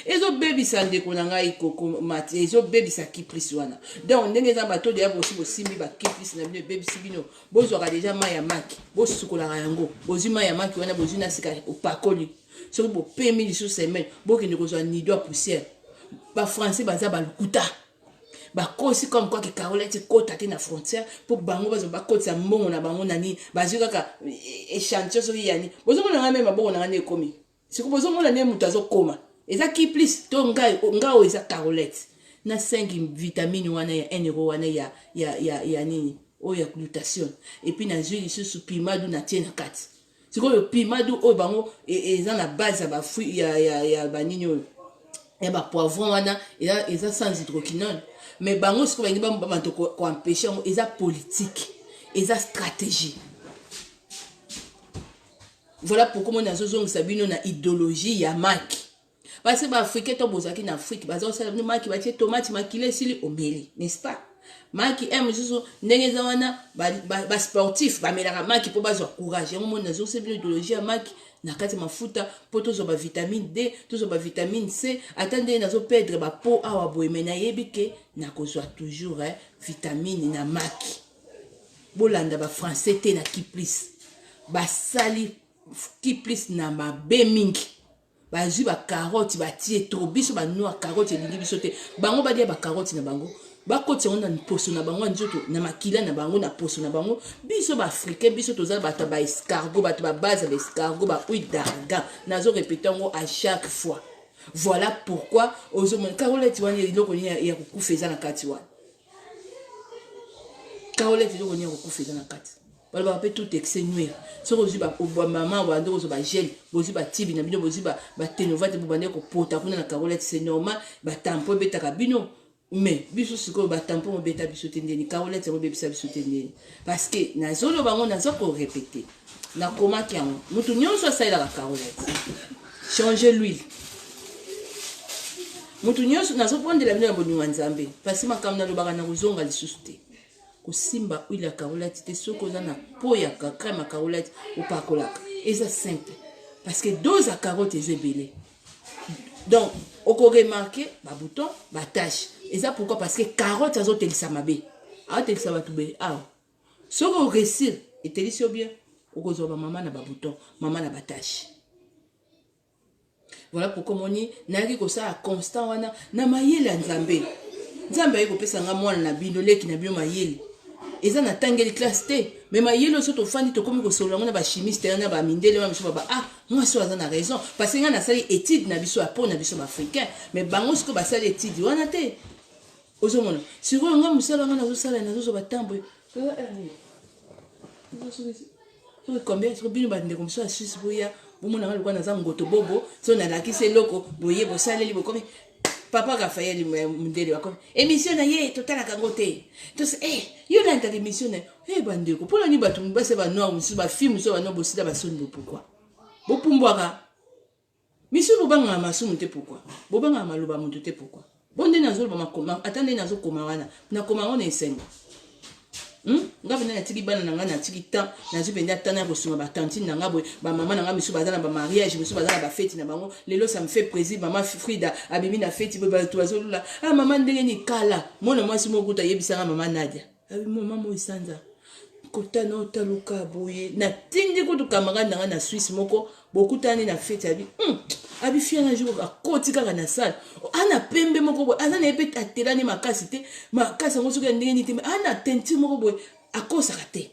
ezo baby sande ko na ngai koko mati ezo baby sa ki plus wana donc ndenge za bato de yabo si simbi ba ki plus na bino baby sibino bozo ka déjà maya maki bozo sukola yango bozo maya maki wana bozo na sika opakoli so bo pemi liso semaine bo ke ndeko zo nido poussière ba français baza balukuta bakosi comme quoi que Carolette kota te na frontière pour bango bazo bakotisa mbongo na bango nani bazwi kaka échantillon soki yani bozo mona nga même bongo na ngane komi siko bozo mona ne mutu azokoma eza ki plus to ngao eza Carolette na 5 vitamine wana ya 1 euro wana ya nini oya glutation et puis na zwi lisusu pimadu na tie na kati siko yo pimadu oyo bango eza na base ya ba fruit ya banini oyo ya ba poivron wana eza sans hydroquinone mais bango siko bangi ba manto ko empêcher eza politique eza stratégie. Voilà pourquoi on a zozong sabino na idéologie ya maki parce que ba africain to bozaki na Afrique bazo sala maki ba tie tomate makile sili omeli n'est-ce pas maki aime zozo ndenge za wana ba sportif ba melaka maki po bazo courage yango mona zo sabino idéologie ya maki na kati mafuta po tozo ba vitamine D tozo ba vitamine C attendez nazo perdre ba peau awa boye mena yebike na kozwa toujours vitamine na maki bolanda ba français te na kiplis ba sali kiplis na mabe mingi bazwi ba carotte batie trop biso ba noa carotte elingi biso te bango badia ba carotte na bango bakoti on na poso na bango nzoto na makila na bango na poso na bango biso ba africain biso toza bato ba escargot bato ba base ba escargot ba huile d'argan nazo répéter ngo à chaque fois. Voilà pourquoi ozo mon Carolette wana iloko ni ya kukufeza na kati wana Carolette iloko ni ya kukufeza na kati bala ba pe tout exénuer so ozo ba maman wa ndo ozo ba gel bozi ba tibi na bino bozi ba tenovate bo bande ko pota kuna na Carolette c'est normal ba tampon betaka bino mais biso siko ba tampon beta biso tendeni Carolette mo bebisa biso tendeni parce que na zolo bango na zo ko répéter na koma kiango mutu nyonso asaila la Carolette changer l'huile mutu nyonso na zo prendre la bino ya boni wanzambe parce que makamna lo baka na kuzonga lisusu te kosimba huile ya Carolette te soko za na po ya crème ya Carolette opakolaka eza simple parce que dose ya carotte eza ebele donc oko remarquer ba bouton ba tache eza pourquoi parce que carotte azotelisa mabe azotelisa batu be awa soko réussir etelisi bien okozwa ba mama na ba bouton mama na ba tache. Voilà pourquoi moni naki kosala constant wana na mayele ya nzambe nzambe ayi kopesa nga mwana na bino leki na bino mayele eza na tangeli classe te mais mayele oso tofandi tokomi kosolola ngo na ba chimiste na ba mindele ma biso ba moi so aza na raison parce que nga na sali étude na biso apo na biso ba africain mais bango siko ba sali étude wana te ozo mona siko nga musala nga na zo sala na zo ba tambo combien siko bino ba ndeko muso a Suisse boya bomona nga lokwa na za ngoto bobo so na lakise loko boye bo saleli bo komi papa Raphaël mundele wako émission na ye totala kangote to yo na ta émission na bandeko pona ni batu mbase ba noir musu ba film so ba no bosida ba soni pourquoi bo pumbwaka misu bo banga masumu te pourquoi bo banga maloba muntu te pourquoi bonde na zo ba makoma atande na zo koma wana na koma wana esengo nga vena na tiki bana nga na tiki temps na zo benda tana ko suma ba tantine na nga boy ba mama na nga misu bazana ba mariage misu bazana ba fête na bango lelo ça me fait plaisir maman Frida abimi na fête ba to azolula maman ndenge ni kala mona mwasi mokuta yebisa nga maman Nadia maman mo isanza kota na otaluka boye na tindi ko to camarade na Suisse moko bokutani na fête abi fia na jour akoti kaka na salle ana pembe moko boy azana epet atelani makasi te makasi ngo soki ndenge ni te ana tenti moko boy akosaka te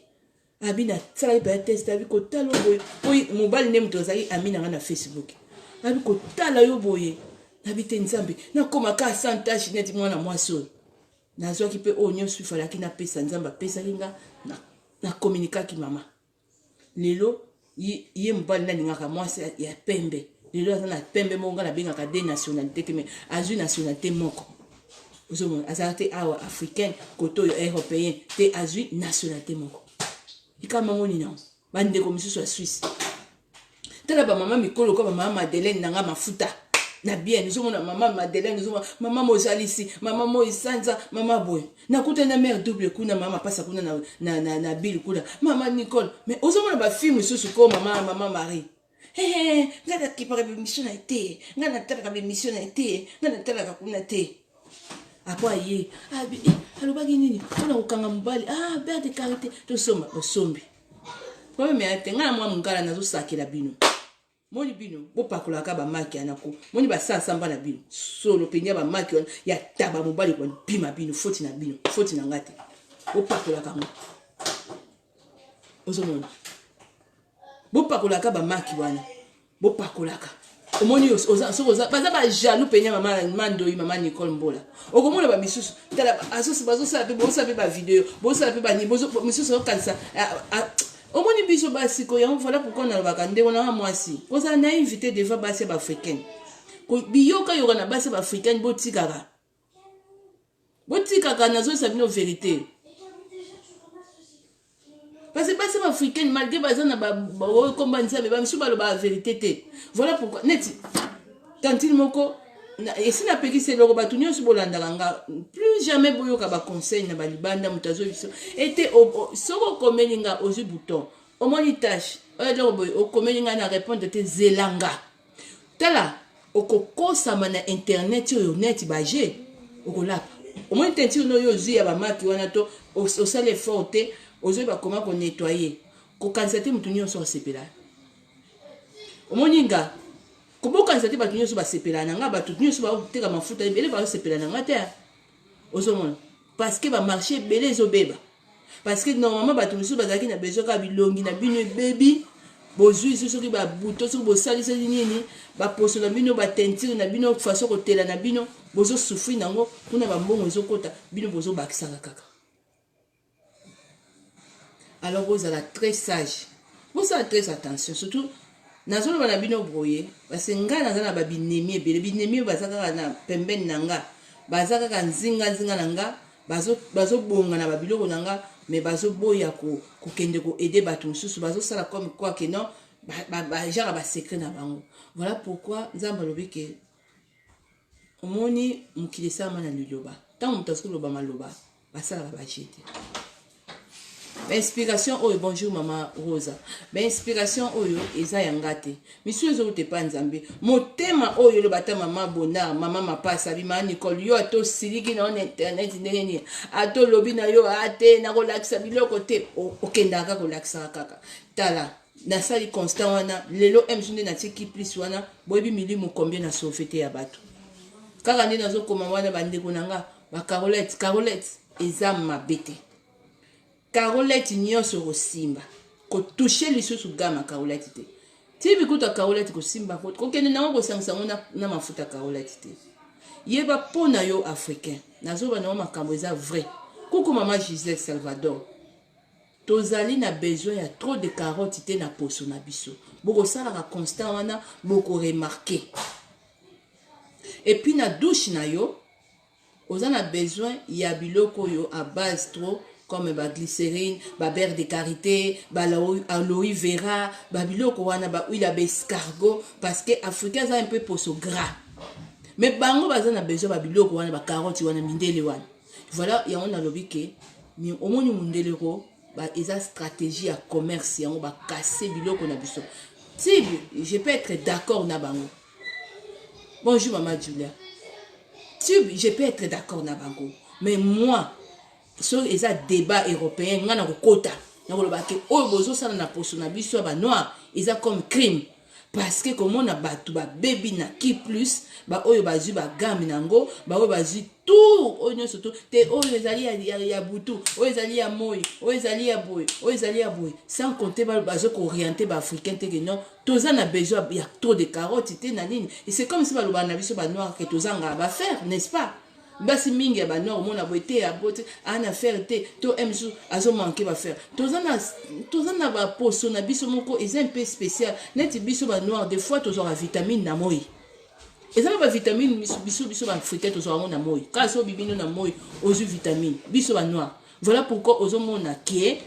abi na tsala ba test abi ko talo boy oyi mobile name to zaki amina nga na Facebook abi ko tala yo boye abi te nzambe na koma ka santage net mwana mwaso na zo ki pe onyo sufala ki na pesa nzamba pesa linga na communiquer ki mama lelo ye mbali na linga mwasi ya pembe lelo azana pembe monga na benga ka de nationalité que mais azui nationalité moko ozomo azate awa africaine koto yo européen te azui nationalité moko ikama ngoni non bande ko misusu ya Suisse tala ba mama mikolo ko ba mama Madeleine nanga mafuta na bien nzomo na mama Madeleine nzomo mama Mozalisi mama Moisanza mama boy na kuta na mère double kuna mama pasa kuna na bill kuna mama Nicole mais ozomo na ba film misusu ko mama Marie ngana kipara mission na été ngana tala mission na été ngana tala kuna te apo aye alobaki nini ona ukanga mbali berde karité to soma osombi problème ya te ngana mwa mungala nazo sakela bino moni bino bopakolaka bamaki anako moni basasamba na bino solo penya bamaki wana ya taba mobali kwa bima bino foti na bino foti na ngate bopakolaka ngo ozomona bopakolaka bamaki wana bopakolaka omoni baza bajaloux penya mama Mandoyi mama Nicole Mbola okomona bamisusu tala bazosala mpe bosala mpe bavideo bosala mpe bani misusu okanisa omoni biso basiko yango voilà pourquoi nalobaka ndeko na mwasi kozala na invité devant basi ya baafricaine biyoka yoka na basi ya baafricaine botikaka nazoyesa bino vérité parce que basi ya baafricaine malgré baza na bakomba nzambe bamisu baloba vérité te voilà pourquoi neti tantine moko esi napekisi eloko bato nyonso bolandaka nga plus jamais boyoka baconseil na balibanda moto azwi biso ete soki okomeli nga ozwi bouton omoni tashe eloko boye okomeli nga na répondre te zelanga tala okokosama na internet oyo neti baje okolapa omoni tentire noyo ozwi ya bamaki wana to osala effort te ozwi bakoma konettoye kokanisa te moto nyonso asepela omoni nga kobokanisa te bato nyonso basepela na nga bato nyonso bateka mafuta ebele basepela na nga te ozomona parce que bamarché ebele ezobeba parce que normalement bato mosusu bazalaki na besoin kaka bilongi na bino ebebi bozwi soki babuto soki bosalisaki nini baposo na bino batentire na bino façon kotela na bino bozosouffrir nango kuna bambongo ezokota bino bozobakisaka kaka alors bozala très sage bozala très attention surtout nazoloba na bino boye parce ngai naza na babinemi ebele binemi baza kaka na pembeni na nga baza kaka nzinga na nga bazobonga na babiloko na nga mais bazoboya kokende koaider bato mosusu bazosala comme quoi que non genre basecret na bango voilà pourquoi nzambe alobi ke omoni mokili esalama na liloba ntango moto asoki loba maloba basalaka bajete inspiration oyo bonjour mama Rosa inspiration oyo eza yanga te misu ezoute pa nzambe motema oyo lo bata mama Bonar mama Mapasa bima Nicole yo ato siliki na on internet ndenge nini ato lobi na yo ate na kolakisa biloko te okendaka kolakisa kaka tala nasali constant wana lelo emsunde na tiki plus wana boyebi milimo combien na sauveté ya bato kaka nde nazokoma wana bandeko nanga ba Carolette eza mabete Carolette nyonso kosimba kotouche lisusu gama Carolette te ti bikuta Carolette kosimba kokende nango kosangisa ngo na mafuta Carolette te yeba pona yo africain nazoba na makambo eza vrai kuku mama Gisèle Salvador tozali na besoin ya trop de carottes te na poso na biso boko salaka constant wana boko remarquer et puis na douche na yo oza na besoin ya biloko yo à base trop comme ba glycérine, ba beurre de karité, ba aloe vera, ba biloko wana ba huile d'escargot parce que africain ça un peu poso gras. Mais bango baza na besoin ba biloko wana ba carottes wana mindele wana. Voilà, ya on a lobi ke mi omoni mundele ko ba eza stratégie à commerce yango ba casser biloko na biso. Si je peux être d'accord na bango. Bonjour maman Julia. Si je peux être d'accord na bango, mais moi so eza débat européen ngana kokota nakoloba ke oyo bozosala na poso na biso ba noir eza comme crime parce que komona bato ba baby na ki plus ba oyo bazwi ba gamme nango ba oyo bazwi tout oyo nyonso to te oyo ezali ya butu oyo ezali ya moi oyo ezali ya boy oyo ezali ya boy sans compter bazo ko orienter ba africain te que non toza na besoin ya trop de carottes te na nini et c'est comme si baloba na biso ba noir que tozanga ba faire n'est-ce pas basi mingi ya banor mona boite ya bote ana faire te to emsu azo manquer ba faire toza na ba poso na biso moko est un peu spécial net biso ba noir des fois tozo la vitamine na moi eza ba vitamine biso ba africain tozo na moi ka so bibino na moi ozu vitamine biso ba noir voilà pourquoi ozo mona ke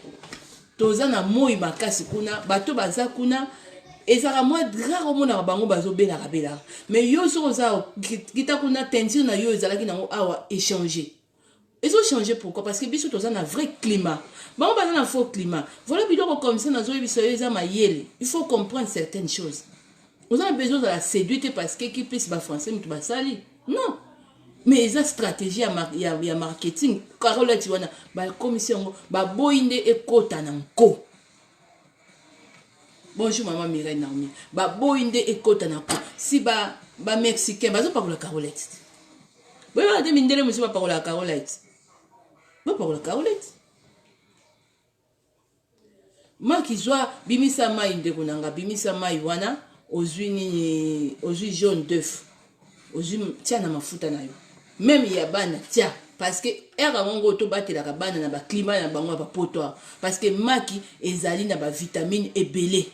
toza na moi makasi kuna bato baza kuna ezaka moi rare omona bango bazobelaka belaka mais yo soko za kita kuna teinture na yo ezalaki nango awa échanger ezo changer pourquoi parce que biso toza na vrai climat bango baza na faux climat voilà biloko comme ça nazo yebisa yo eza mayele il faut comprendre certaines choses on a besoin de la séduire parce que qui plus ba français mutu basali non mais eza stratégie ya marketing Carolette wana ba commission ba boinde ekota na nko bonjour maman Mireille Naomi ba boinde ekota na ko si ba mexicain bazo pakola Carolette boy ba de mindele musu ba pakola Carolette ba pakola Carolette maki zwa bimisa mai ndeko nanga bimisa mai wana ozwi jaune d'œuf ozwi tia na mafuta na yo même ya bana tia parce que era mongo to batela bana na ba climat na bango ba poto parce que maki ezali na ba vitamine ebele.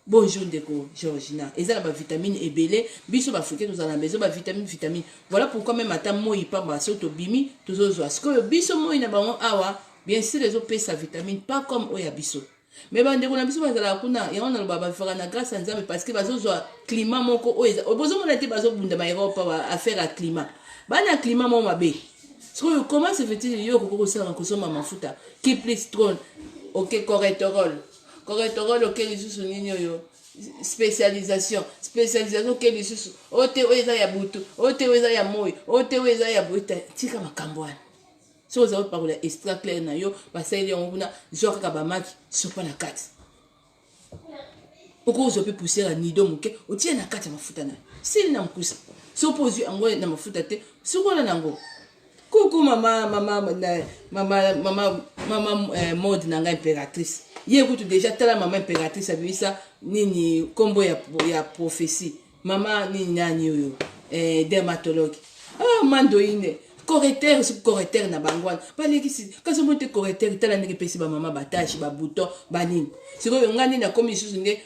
Bonjour ndeko Georgina ezali na ba vitamine ebele biso ba africain nous na besoin ba vitamine voilà pourquoi même ata moi pamba so to bimi tozozwa parce que biso moi na bango awa bien sûr les autres sa vitamine pas comme oya biso mais bande ko na biso bazala kuna yango na baba fera na grâce à nzambe parce que bazozwa climat moko oyo bozo mona te bazo bunda ba Europe ba affaire à climat bana climat mo mabe so comment se fait-il yo ko ça kosoma mafuta qui plus trône OK correctorol OK lisusu nini yo spécialisation OK lisusu ote weza ya butu ote weza ya moyo ote weza ya buta tika makambwana so vous avez parlé extra clair na yo basali yango kuna zoka ka bamaki sopa na kati oko zo pe pousser la nido muke otie na kati mafuta na sili na mkusa so pozu ango na mafuta te sukola nango coucou mama mode nanga impératrice ye kutu déjà tala mama impératrice abisa nini kombo ya prophétie mama nini nani yo dermatologue mandoine correcteur na bangwana balekisi kaso monte correcteur tala ndenge pesi ba mama batache ba bouton banini siko yo ngani na komi susu nge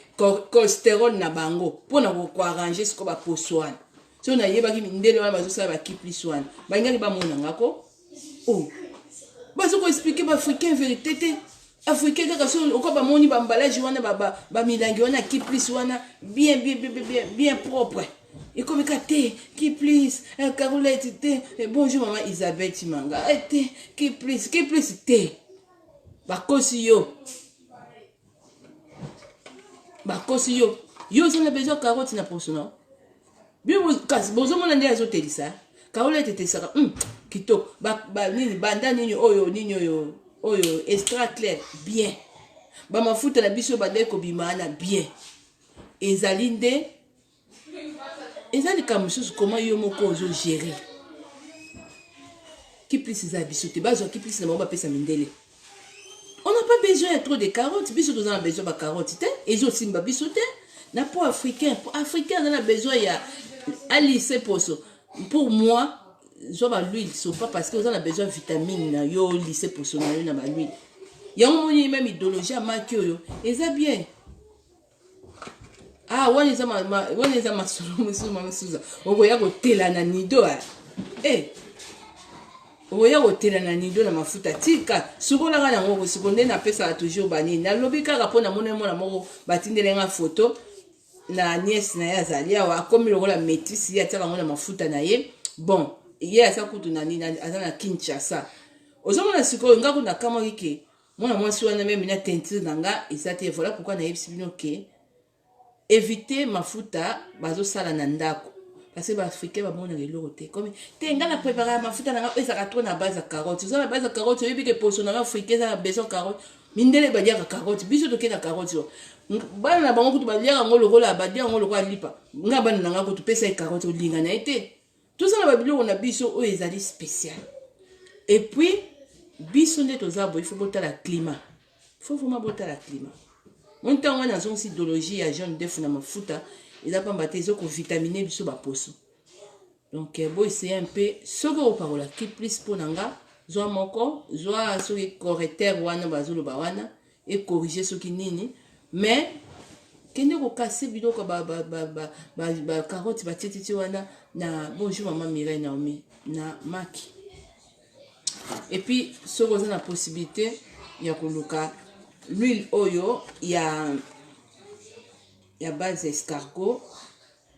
cholestérol na bango pona ko arranger siko ba poswana so na yeba ki ndele wana bazo sala ba kiplis wana bangaki ba mona ngako bazo ko expliquer ba africain vérité te africain kaka so ko ba moni ba emballage wana ba milangi wana kiplis wana bien propre. Et comme qui please, Carolette, bonjour maman Isabelle Timanga, qui please, bakosi yo, yo ça n'a besoin de carotte na poso non, bien bonjour mon andi azo telisa, Carolette te sera, kito, nini banda nini oyo extra clair bien, ba mafuta na biso badeko bimana bien, ezalinde. Et ça, les camusus, comment ils ont géré. Qui plus ces habits, qui plus les mamans sa mindele. On n'a pas besoin de trop de carottes. Bisous, nous avons besoin de carottes. Et ils ont aussi besoin de pour africain. Pour africain, on a besoin de lycée pour moi, je vais l'huile. Ce pas parce que vous avez besoin de vitamines. Yo lycée pour son l'huile. Il y a une même idéologie à marquer. Et ça bien. Wana eza masolo musuza okoya kotela na nido okoya kotela na nido na mafuta tika sukolaka nango kosikonde na pesa toujours banini nalobi kaka mpona mona moko batindelenga photo na nièce na ye azali awa akomi lokola métisi ye atiaka ngo na mafuta na ye bon ye aza kutu na nini aza na Kinshasa ozomona sikoyo nga kuna kamwaki ke mwana mwasi wana meme na teinture na nga eza te voilà pourquoi nayebisi bino ke éviter mafuta bazo sala na ndako parce que ba africain ba mona lelo te comme te ngala préparer mafuta na eza ka trop na base ya carotte ça na base ya carotte yebi ke poso na africain ça besoin carotte mindele ba dia carotte biso to ke na carotte yo bana na bango kutu ba dia ngolo kola ba dia ngolo kwa lipa nga bana na kutu pesa e carotte olinga na été tout ça na ba biloko na biso o ezali spécial et puis biso nde tozabo il faut botala climat faut vraiment botala climat. Mon temps on a une idéologie à jaune d'œuf na mafuta ils a pas batté ils ont vitaminer biso ba poso donc bon essayer un peu ce que on parle qui plus pour nanga zo moko zo so correcteur wana bazulu ba wana et corriger ce qui nini mais kende ko casser biloko ba carotte ba titi wana na bonjour maman Mireille Naomi na maki et puis ce qu'on a la possibilité ya koluka l'huile oyo ya base escargot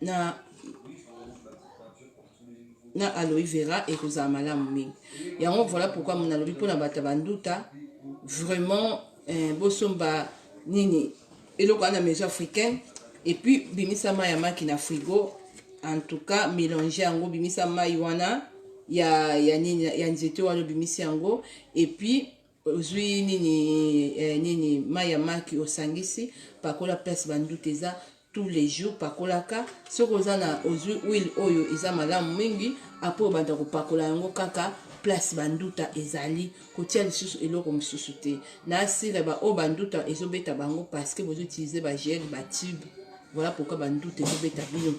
na aloe vera et kozala malamu mingi yango voilà pourquoi mon alobi mpona bato banduta vraiment bosomba nini eloko wana maison africaine et puis bimisa mai ya maki na frigo en tout cas mélanger yango bimisa mai wana ya nini ya nzete wana bimisi yango et puis ozwi nini maya maki osangisi pakola place banduta eza tous les jours pakolaka soki oza na ozwi huile oyo eza malamu mingi apo obanda kopakola yango kaka place banduta ezali kotia lisusu eloko mosusu te na asire oyo banduta ezobeta bango parce que bozoutilize bagel batube voilà pourquoi banduta ezobeta bino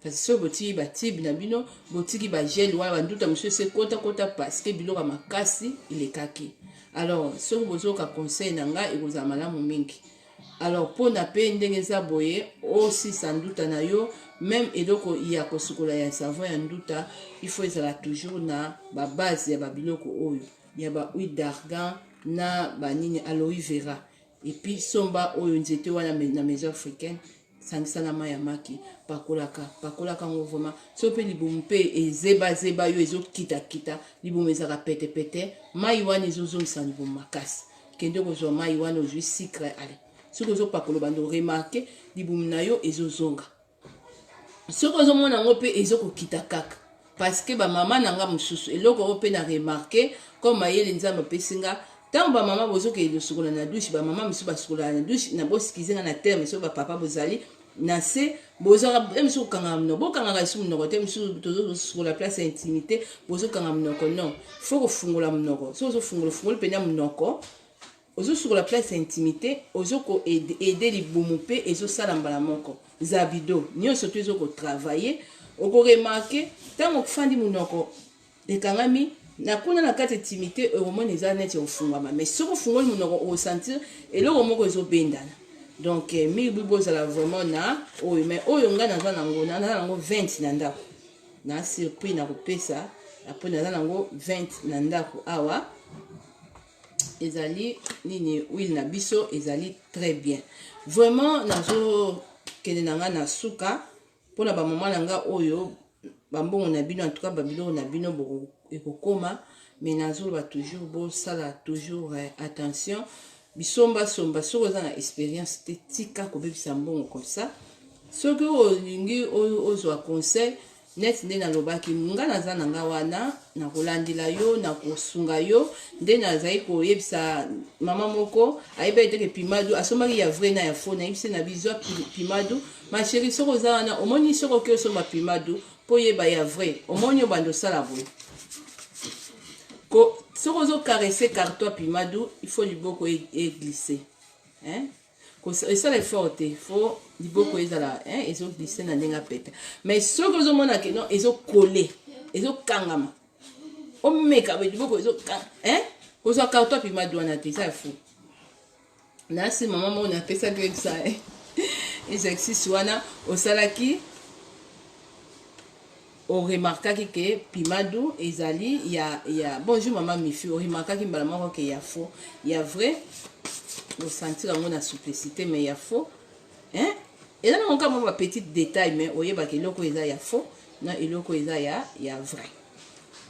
parce que soki botiki batube na bino botiki bagel wana banduta mosusu ekota parce que biloko ya makasi elekaki. Alors soki bozoka conseil na nga ekozala malamu mingi. Alors pour na pe ndenge eza boye aussi sanduta na yo même eloko ya kosukola ya savon ya nduta il faut ezala toujours na ba base ya ba biloko oyo ya ba huile d'argan na ba nini aloe vera et puis somba oyo nzete wana na maison africaine sangisa na maya maki pakolaka ngo vraiment so pe libumu pe ezeba yo ezokita libumu ezaka pete mai wana ezozongisa libumu makasi kende kozwa mai wana ozwi sucre ale soki ozopakola bando remarke libumu na yo ezozonga soki ozomona yango mpe ezokokita kaka parce que bamama na nga mosusu eloko oyo mpe na remarke comme mayele nzambe apesi nga ntango bamama bozokende kosukola na douche bamama mosusu basukolaka na douche na bosikize nga na terme soki bapapa bozali na se bozaka mosusu kokanga monoko bokangaka lisusu monoko te mosusu tozosukola place ya intimité bozokanga monoko non faut kofungola monoko soki ozofungoli mpena monoko ozosukola place ya intimité ozoko aider libumu mpe ezosala mbala moko zabido nyonso to ezokotravaille okoremarke ntango okufandi monoko ekangami na kuna na kati intimité hormone eza neti ofungwama mais soki ofungoli monoko okosentir eloko moko ezobendana donc mibi bozala vraiment na oyo mais oyo nga naza nango 20 na ndako na surpris na kopesa apres naza nango 20 na ndako awa ezali nini huile na biso ezali très bien vraiment nazo kende nanga na suka pona ba mama nanga oyo bambongo na bino en tout cas babilo na bino boko ekokoma mais nazo ba toujours bo sala toujours attention bisomba soko za na expérience te tika ko bebisa mbongo comme ça soki olingi ozwa conseil net nde nalobaki nga naza na nga wana na kolandela yo na kosunga yo nde nazali koyebisa mama moko ayeba eteke pimadu asomaki ya vrai na ya faux nayebise na bizwa pimadu ma chérie soko oza wana omoni soko oke osomba pimadu mpo yeba ya vrai omoni obanda osala boye soko ozokarese carton pimadu il faut liboko eglisse esala effort te faut liboko ezala ezoglisse na ndenge apete mais soki ozomona ke non ezokole ezokangama omeka be liboko kozwa carton pimadu wana te eza fou nasi mama moko napesaki ekisa exercice wana osalaki oremarkaki ke pimadu ezali ya bonjour mama mifi oremarkaki mbala moko ke ya faux ya vrai osentir yango na simplicité mais ya faux eza na monka mwa bapetite détail mais oyebaka eloko eza ya faux na eloko eza ya vrai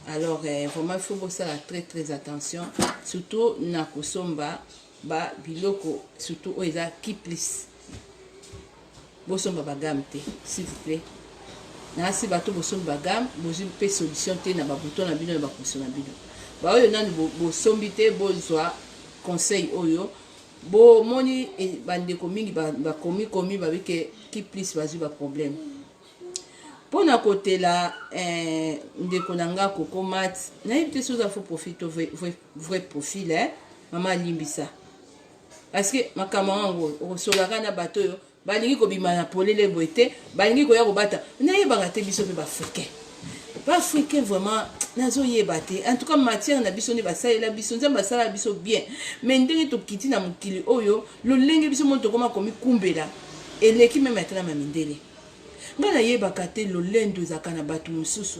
alors vraiment il faut bosala très attention surtout na kosomba ba biloko surtout oyo eza kiplis bosomba bagame te s'il vous plaît nasi bato bosomba bagame bozwi mpe solution te na babuton na bino na bakonso na bino baoyo nani bosombi te bozwa conseil oyo bomoni bandeko mingi bakomi babike kiplis bazwi baproblème mpona kotela ndeko na nga koko mat nayebi te soza fo profite vrai profil mama alimbisa parce que makambo yango okosolaka na bato oyo balingi kobima na polele boye te balingi koya kobata nayebaka te biso mpe baafricain vraiment nazoyeba te en tout cas matière na biso nde basalela biso nzambe basalela biso bien mais ndenge tokiti na mokili oyo lolenge biso moto tokoma komikumbela eleki meme atala mamindele nga nayebaka te lolendo ezalaka na bato mosusu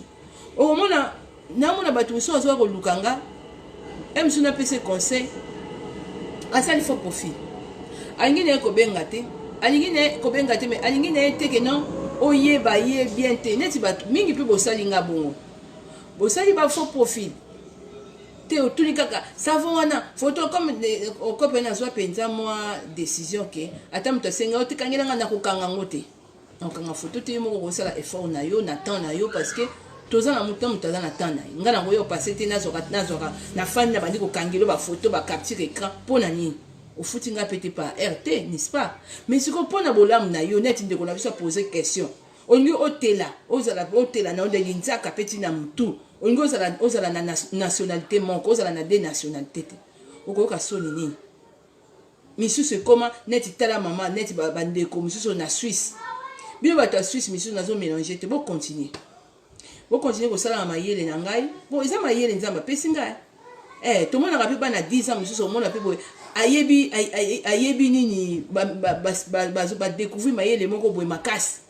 okomona namona bato mosusu azoka koluka nga mosusu napesa conseil asali faux profil alingi naye kobenga te mais alingi naye teke non oyeba ye bien te neti bato mingi mpe bosali nga bongo bosali ba faux profil te otuni kaka savon wana photo comme okope nazwa mpenza mwa décision ke ata moto asenga otekangelanga na kokanga ngo te nakokanga photo te ye moko kosala effort na yo na temps na yo parce que toza na muta mutaza na tana nga na ngoyo passer te nazoka na fan na bandi ko kangelo ba photo ba capture écran pona nini ofuti nga pété par RT n'est-ce pas mais ce qu'on pona bolam na yo net ndeko na biso poser question olingi otela na ondeli nzaka peti na mutu olingi ozala na nationalité moko ozala na deux nationalités te okoyoka soni nini misusu ekoma neti tala mama neti bandeko misusu na Suisse bino bato ya Suisse misusu nazo mélanger te bo continuer kosala na mayele na ngai bon eza mayele nzamba pesi ngai tomonaka mpe bana 10 ans misusu omona mpe boye ayebi nini badécouvrir mayele moko boye makasi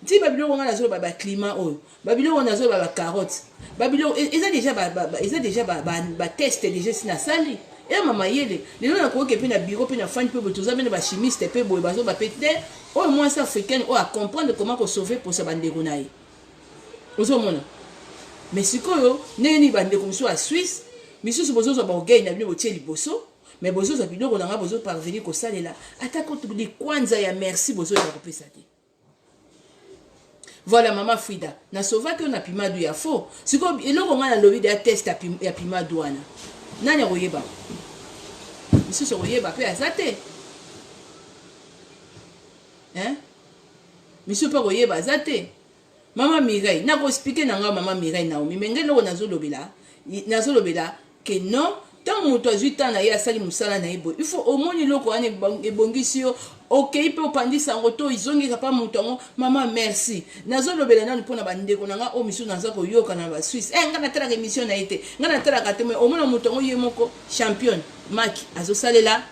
ti babiloko nga nazoloba baclimat oyo babiloko nazoloba bacarotte babiloko eza déjà bateste déjà si nasali ema mayele lelo nakoyoke mpe na bureau mpe na fani mpe boye toza mpe na bachimiste mpe boye bazoba mpe te oyo mwasi africaine oyo acomprendre comment kosauve mposa bandeko na ye ozomona mais sikoyo ndenge nini bandeko misusu ya Suisse misusu bozozwa baorgueil na bino botie liboso mais bozozwa biloko na nga bozoparvenir kosalela atako likwanza ya merci bozoyeba kopesa te. Voilà maman Frida na sauvaki na pimadu ya faux sikoyo eloko nga nalobi de ya test ya pimadu wana nani akoyeba misusu akoyeba mpe aza te misusu mpe akoyeba aza te. Mama Mireille na ko expliquer na nga mama Mireille Naomi mais ngelo nazolobela que non tant moto a 8 ans na ya sali musala na ibo il faut au moins loko ane ebongisi yo okay pe opandisa ngoto izongi ka pa moto ngo mama merci nazolobela na mpona bandeko na nga o misu naza ko yoka na ba Suisse nga na tala émission na ite nga na tala ka te mais au moins moto ngo yemoko champion maki azosalela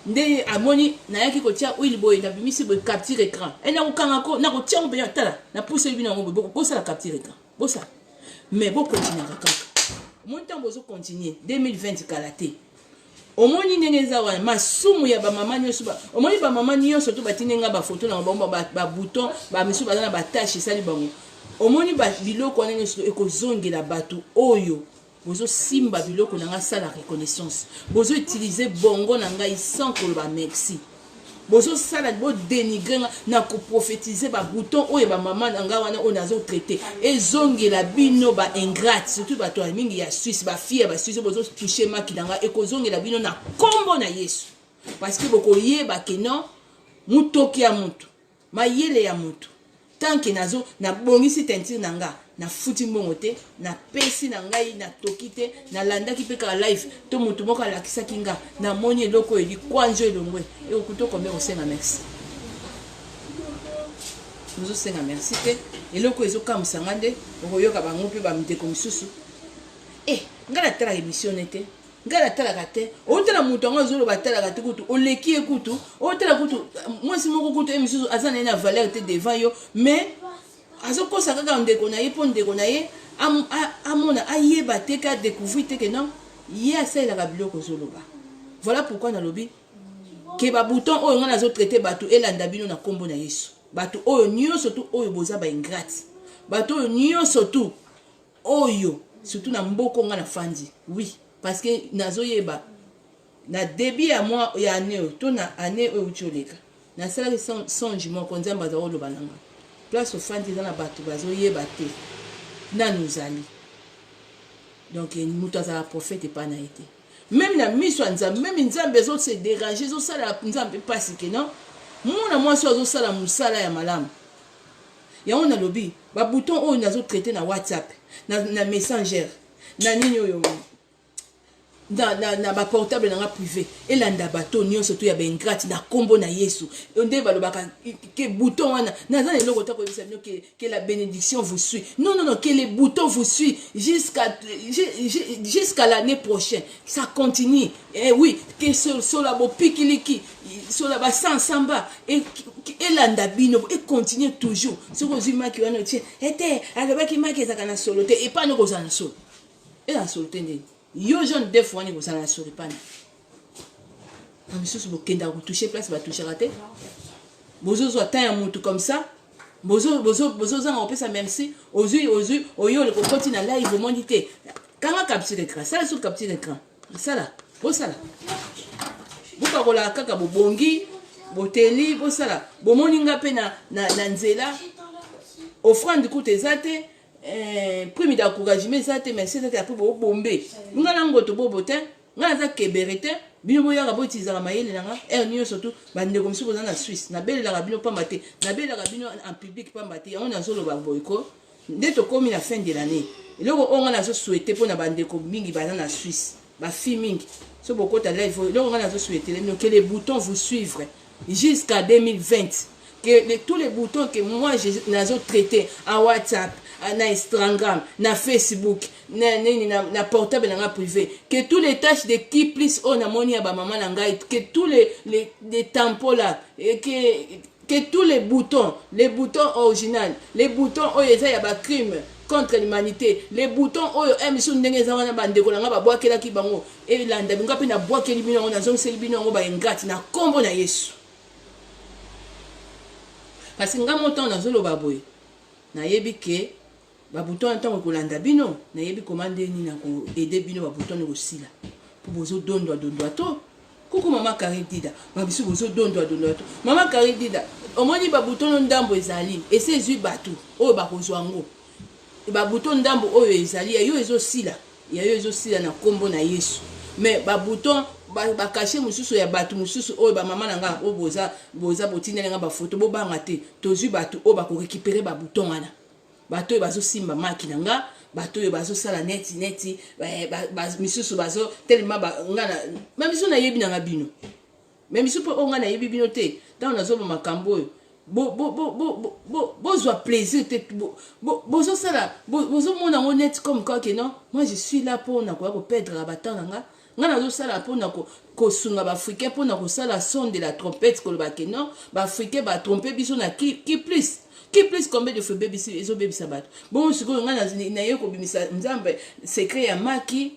nde amoni na yaki kotia oil boy na bimisi boy capture écran na kokanga ko na kotia mpe tala na pousse bino ngo bosa la capture écran bosa mais bo continuer kaka mon temps bozo continuer 2020 kalate omoni ndengeza wana masumu ya ba mama nyoso ba omoni ba mama nyoso to batinenga ba photo na bomba ba bouton ba misu ba na ba tâche sali bango omoni ba biloko wana nyoso ekozongela batu oyo bozo simba biloko na nga sala reconnaissance bozo utiliser bongo na ngai sans koloba merci bozo sala bo dénigrer na ko prophétiser ba bouton oyo ba mama na nga wana onazo traiter ezongela bino ba ingrate surtout ba to mingi ya Suisse ba fille ba Suisse bozo toucher maki na nga ekozongela bino na kombo na Yesu parce que boko yeba ke non mutoki ya mutu mayele ya mutu tant que nazo na bongisi tentire na nga na futi mbongo te na pesi na ngai na tokite na landaki pe ka live to mutu moko alakisa kinga na moni eloko eli kwanjo elongwe e okuto kombe osenga merci nous osenga merci te eloko ezo kamusanga nde okoyoka bango pe ba mteko misusu ngala tala émission nete ngala tala kate otala mutu ngo zolo batala kate kutu oleki ekutu otala kutu mwasi moko kutu emisusu azana na valeur te devant yo mais azokosa kaka ndeko na ye po ndeko na ye amona ayeba te ka découvrir te que non ye asalelaka biloko zoloba. Voilà pourquoi nalobi ke ba bouton oyo nga nazo traiter batu elanda bino na kombo na Yesu batu oyo nyonso tu oyo boza ba ingrate batu oyo nyonso tu oyo surtout na mboko nga na fandi oui parce que nazo yeba na début ya moi ya année to na année oyo toleka na sala songe moko nzamba za oloba nanga place au fandi dans la bateau bazo yeba te na nous ali donc nous ta la prophète pas na été même na mission nzambe même nzambe zo se déranger zo sala nzambe pas que non mona moi so zo sala musala ya malamu ya on a lobby ba bouton o nazo traiter na WhatsApp na messenger na nini oyo na ba portable na privé elanda bato nyonso to ya ba ingrate na kombo na Yesu nde balobaka ke bouton wana naza eloko ta ko bisa bino que la bénédiction vous suit non que les boutons vous suit jusqu'à l'année prochaine ça continue oui que sur la bo pikiliki sur la ba samba et elanda bino et continue toujours ce que zima ki wana tie ete alobaki maki ezaka na solo te et pas no kozana solo et la solo te ndeni yo jeune deux fois ni ko sala sori pana amisusu bokenda ko toucher place ba toucher raté bozo zo temps ya mutu comme ça bozo zanga opesa merci ozui oyo le kokoti na live monité kanga capture écran ça sur capture écran ça là buka kola kaka bobongi boteli bosala bomoninga pe na nzela offrande coûte ezate prime d'encouragement ça te merci ça te après bo bomber ngana ngoto bobo te ngana za keberete bino boyaka bo tizala mayele nanga ernio surtout bande comme si boza na Suisse na belle la bino pamba te na belle la bino en public pamba te on a solo ba boyko nde to komi la fin de l'année eloko on a zo souhaiter pour na bande ko mingi baza na Suisse ba fi mingi so boko ta live eloko on a zo souhaiter que les boutons vous suivre jusqu'à 2020 que tous les boutons que moi j'ai traité en WhatsApp, en Instagram, na Facebook, na portable na privé, que tous les tâches de qui plus on a moni à maman nanga, que tous les tampons là, et que tous les boutons originaux, les boutons où il y a des crimes contre l'humanité, les boutons où émission ndenge za wana bande ko nga ba boakela ki bango et landa binga pe na boakeli bino na zong seli bino ngo ba engati na kombo na Yesu. Parce que nga montant na zolo baboy na yebi ke ba bouton ntango ko landa bino na yebi commande ni na ko aider bino ba bouton ko sila pour bozo dondo to kuku mama Karidida ba bisu bozo dondo to mama Karidida omoni ba bouton ndambo ezali et ces yeux batu o ba kozwa ngo ba bouton ndambo oyo ezali ya yo ezo sila na kombo na Yesu mais ba bouton ba cacher mususu ya batu mususu oyo ba mama nanga o boza botinela nga ba photo bo banga te tozu batu o ba ko récupérer ba bouton wana bato yo bazo simba maki nanga bato yo bazo sala neti ba misusu bazo tellement ba ngana même si on a yebi nanga bino même si on ngana yebi bino te dans na zo ba makambo yo bozwa plaisir te bozo sala bozo mona honnête comme quoi que non moi je suis là pour na ko perdre la bataille nanga ngana zo sala pour na ko sunga ba africain pour na ko sala son de la trompette ko ba que non ba africain ba tromper biso na qui plus combien de fois baby ezo baby sabat bon siko ngana na yeko bimisa nzambe secret ya maki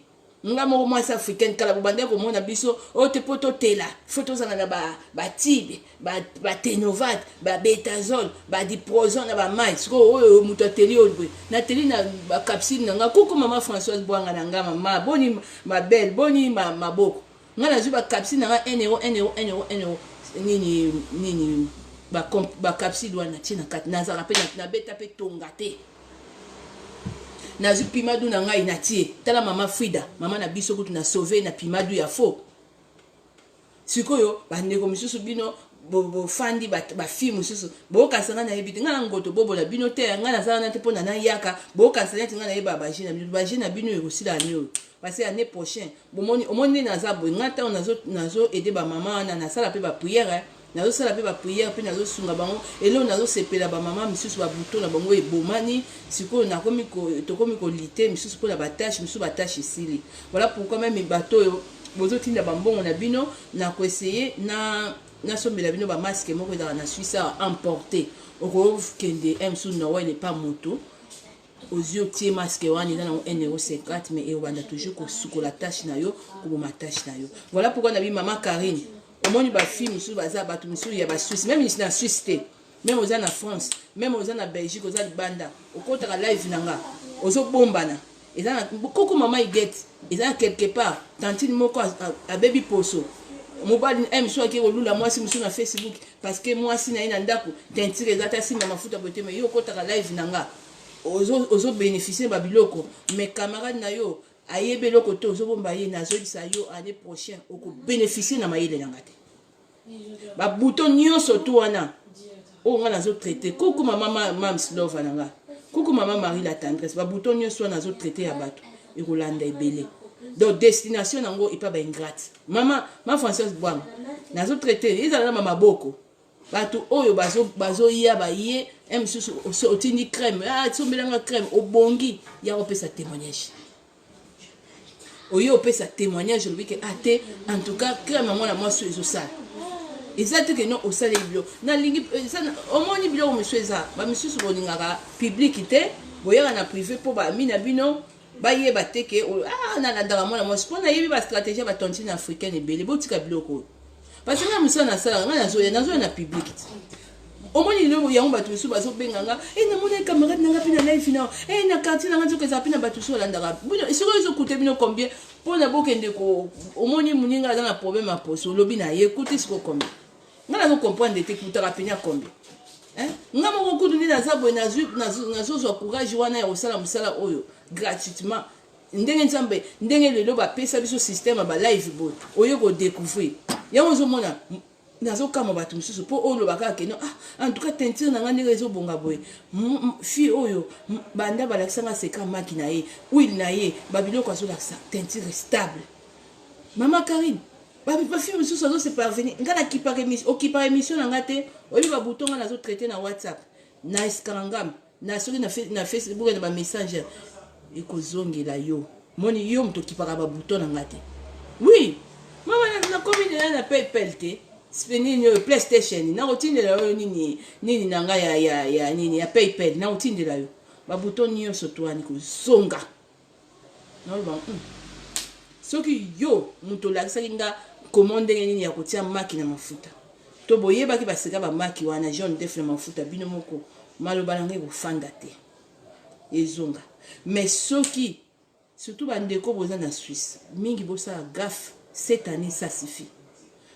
nga mo moi africaine kala bande ko mona biso o te poto tela photo sana na ba tibe ba tenovat ba betazol ba diprozone na ba mai siko o muto teli o na teli na ba capsule nga kuku mama Françoise Bwanga na nga mama boni ma belle boni ma boko nga na zuba capsule na 1 euro nini ba capsule wana tina kat na za rappel na beta pe tongate na zu pimadu na ngai na tie tala mama Frida mama na biso kutu na sauver na pimadu ya fo sikoyo bande ko misusu bino bo fandi ba film misusu bo kasanga na yebite ngana ngoto bobo na bino te ngana za na te pona na yaka bo kasanga te ngana yeba ba jina bino yosila nyo parce que l'année prochaine omoni na za bo ngata nazo aider ba mama na sala pe ba prière nazo sala pe ba prière pe nazo sunga bango elo nazo sepela ba mama misusu ba buto na bango ebomani siko na komi ko lité misusu pour la batache misusu batache isili voilà pourquoi même bato yo bozo tinda bambongo na bino na ko essayer na sombela bino ba masque moko dans na Suisse à emporter oko kende msu no il n'est pas moto aux yeux tie masque wani dans 1,50 mais et wanda toujours ko sukola tâche na yo ko ma tâche na yo voilà pourquoi na bi mama Karine au moins ba fille musu baza batu musu ya ba Suisse même ici na Suisse te même aux en France même aux en Belgique aux en banda au côté la live nanga ozo bombana et ça beaucoup maman iget et ça quelque part tantine moko a baby poso mobile aime soit que olula moi si musu na Facebook parce que moi si na ina ndako tentire data si na mafuta bote mais yo côté la live nanga ozo bénéficier ba biloko mes camarades na yo ayebe loko to ozo bomba ye na zo disa yo année prochaine oko bénéficier na mayele nanga te ba bouton nyonso to wana o nga nazo traiter kuku mama Mams Love nanga kuku mama Marie la tendresse ba bouton nyonso nazo traiter ya bato e kolanda ebele donc destination nango e pa ba ingrate mama Françoise Bwanga nazo traiter ezala na mama boko bato oyo bazo ya ba ye msusu otini crème tsombelanga crème obongi ya opesa témoignage oyo opesa témoignage lobi ke ate en tout cas crème mwana mwasi ezo sala ezate ke no osala iblo na lingi omoni bilo monsieur eza ba misusu boningaka public te boyaka na privé po ba mina bino bayeba te ke na landaka mwana mwasi pona yebi ba stratégie ba tontine africaine ebele botika biloko parce que na musana na sala nga nazo na public omoni lelo yango bato biso bazo benganga na mona camarade nanga pina live na na quartier nanga nzoka za pina bato so landaka bino isiko ezo coûter bino combien pona bokende ko omoni muninga za na problème a poso lobi na ye coûter siko combien nga nazo comprendre te coûter pina combien nga moko kutu ndi naza boye nazozwa courage wana ya kosala mosala oyo gratuitement ndenge nzambe ndenge lelo bapesa biso systeme ba live boye oyo kodécouvrir yango ozomona nazokama bato mosusu mpo oyo olobaka keno en tout cas teinture na nga ndenge ezobonga boye fille oyo banda balakisanga seka maki na ye huile na ye babiloko azolakisa teinture stable mama Karine bafille mosusu azo se parvenir nga okipaka émission na nga te oyebi babuto nga nazotraite na whatsapp na eskalangam na soki na facebook na bamessager ekozongela yo moni yo moto okipaka babuto na nga te oui mama nakomi nela na paypal te nini oyo playstation nakotindela oyo nini na nga ya nini ya paypal nakotindela yo babuto nyonso twani kozonga naoba soki yo moto olakisaki nga komo ndenge nini ya kotia maki na mafuta to boyebaki baseka bamaki wana jaune def na mafuta bino moko maloba na ngai kofanda te ezonga mais soki surtout bandeko boza na Suisse mingi bosala gaffe cette année ça suffit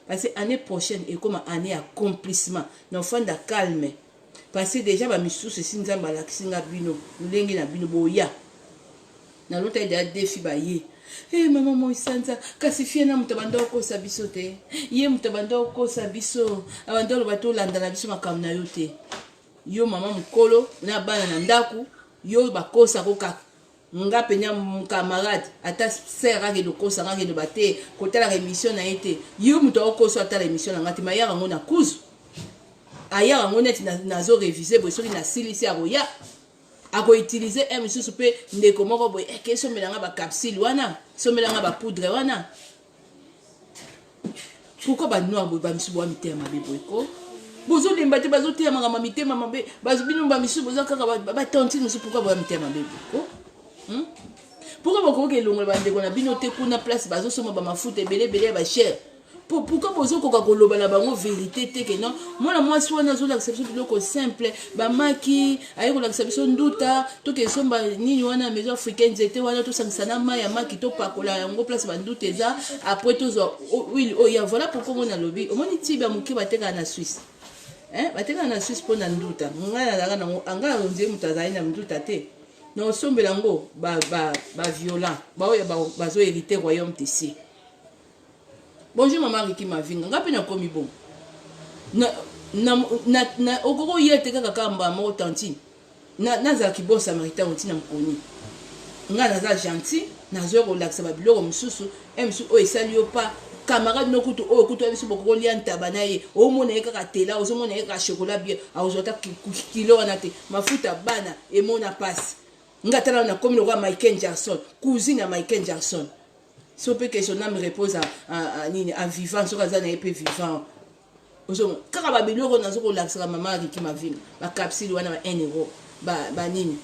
parce que année prochaine et comme année accomplissement na ofanda calme parce que déjà bamisusu esi nzambe alakisi nga bino ndenge na bino boya na lota eda defi baye mama Moisanza kasi fie na moto banda okosa biso te ye moto banda okosa biso abanda oloba to olanda na biso makambo na yo te yo mama mokolo na bana na ndaku yo bakosa koka nga penya camarade ata sert ake lokosa nga ke bate kotala émission na été yo moto okosa ata émission na ngati mayaka ngo na kuzu ayaka ngo neti nazo réviser bo soki na silisi akoya ako utiliser misusu pe ndeko moko boye ekesomela nga ba capsule wana somela nga ba poudre wana pourquoi ba noir boye ba misusu bo mitema mabe boye ko bozo lemba te bazo tema nga mitema mabe bazo bino ba misusu bozo kaka ba tontine misusu pourquoi bo mitema mabe ko pourquoi boko ke longola ba ndeko na bino te kuna place bazo soma ba mafuta ebele ba cher pourquoi bozo koka koloba na bango vérité te ke non mwana mwasi wana azolakisa biso biloko simple bamaki aye kolakisa biso nduta toke somba nini wana maison africaine nzete wana tosangisa na mai ya maki topakola yango place banduta eza après tozwa huile oya voilà pourquoi mona lobi omoni tibi ya moke batekaka na Suisse batekaka na Suisse mpo na nduta ngai nazalaka nango anga onzie moto azali na nduta te na osombela yango violent baoyo bazo hérité royaume tesi. Bonjour maman Riki Mavinga nga pe na komi bon na okoko yete kaka kamba mo tantine na ki bon samaritain ontina mkoni nga naza gentil nazo relaxa ba biloko mususu emsu o esali yo pa camarade no kutu o kutu ebiso bokoko lia ntaba na ye o mona ye kaka tela o mona ye kaka chocolat bien azota kilo wana te mafuta bana e mona passe nga tala na komi no Michael Jackson cousine ya Michael Jackson. Si on peut que son âme repose à vivant, sur la épée vivant. Quand on a besoin de nous, on a maman qui m'a vu, ma capsule, on a 1 euro, banini.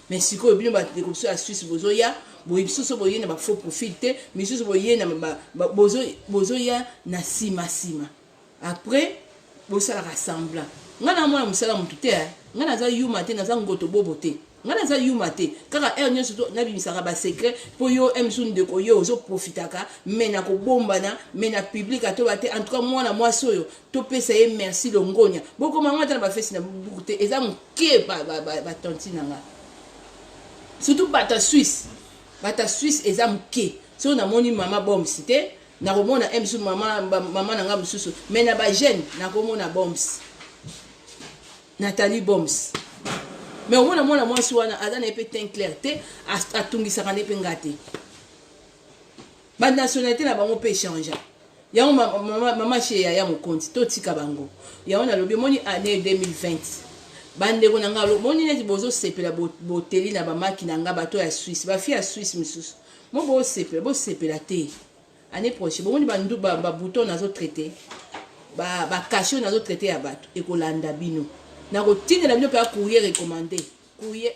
Mais si on a besoin de la Suisse, bozoya, bozo boye na faux profiter, mais si boye na bozoya na sima. Après, bozo la rassembla. Ngana mwana musala mutute, ngana za yuma te na za ngoto bobote. Ngana za yuma te kaka ernyo surtout na bimisaka ba secret po yo emsun de ko yo zo profitaka mena ko bombana mena public ato bate en tout cas moi na moi soyo to pesa ye merci longonya boko mama ta ba fesi na bukute eza mke ba tontina nga surtout bata Suisse eza mke so na moni mama bombs te na komona emsun mama na nga mususu mena ba jeune na komona bombs Nathalie bombs. Mais au moins moi soana azana epé teint clair te atungisaka ne pe ngate ba nationalité na bango pe changer ya mama chez ya mon compte to tika bango ya on a lobi moni année 2020 bande ko nanga lo moni neti bozo sepela boteli na ba maki nanga bato ya Suisse ba fi ya Suisse mususu mo bo sepela te année prochaine moni bandu ba bouton nazo traiter ba cachot nazo traiter ya bato e ko landa bino na rotine la bino pa courrier recommandé courrier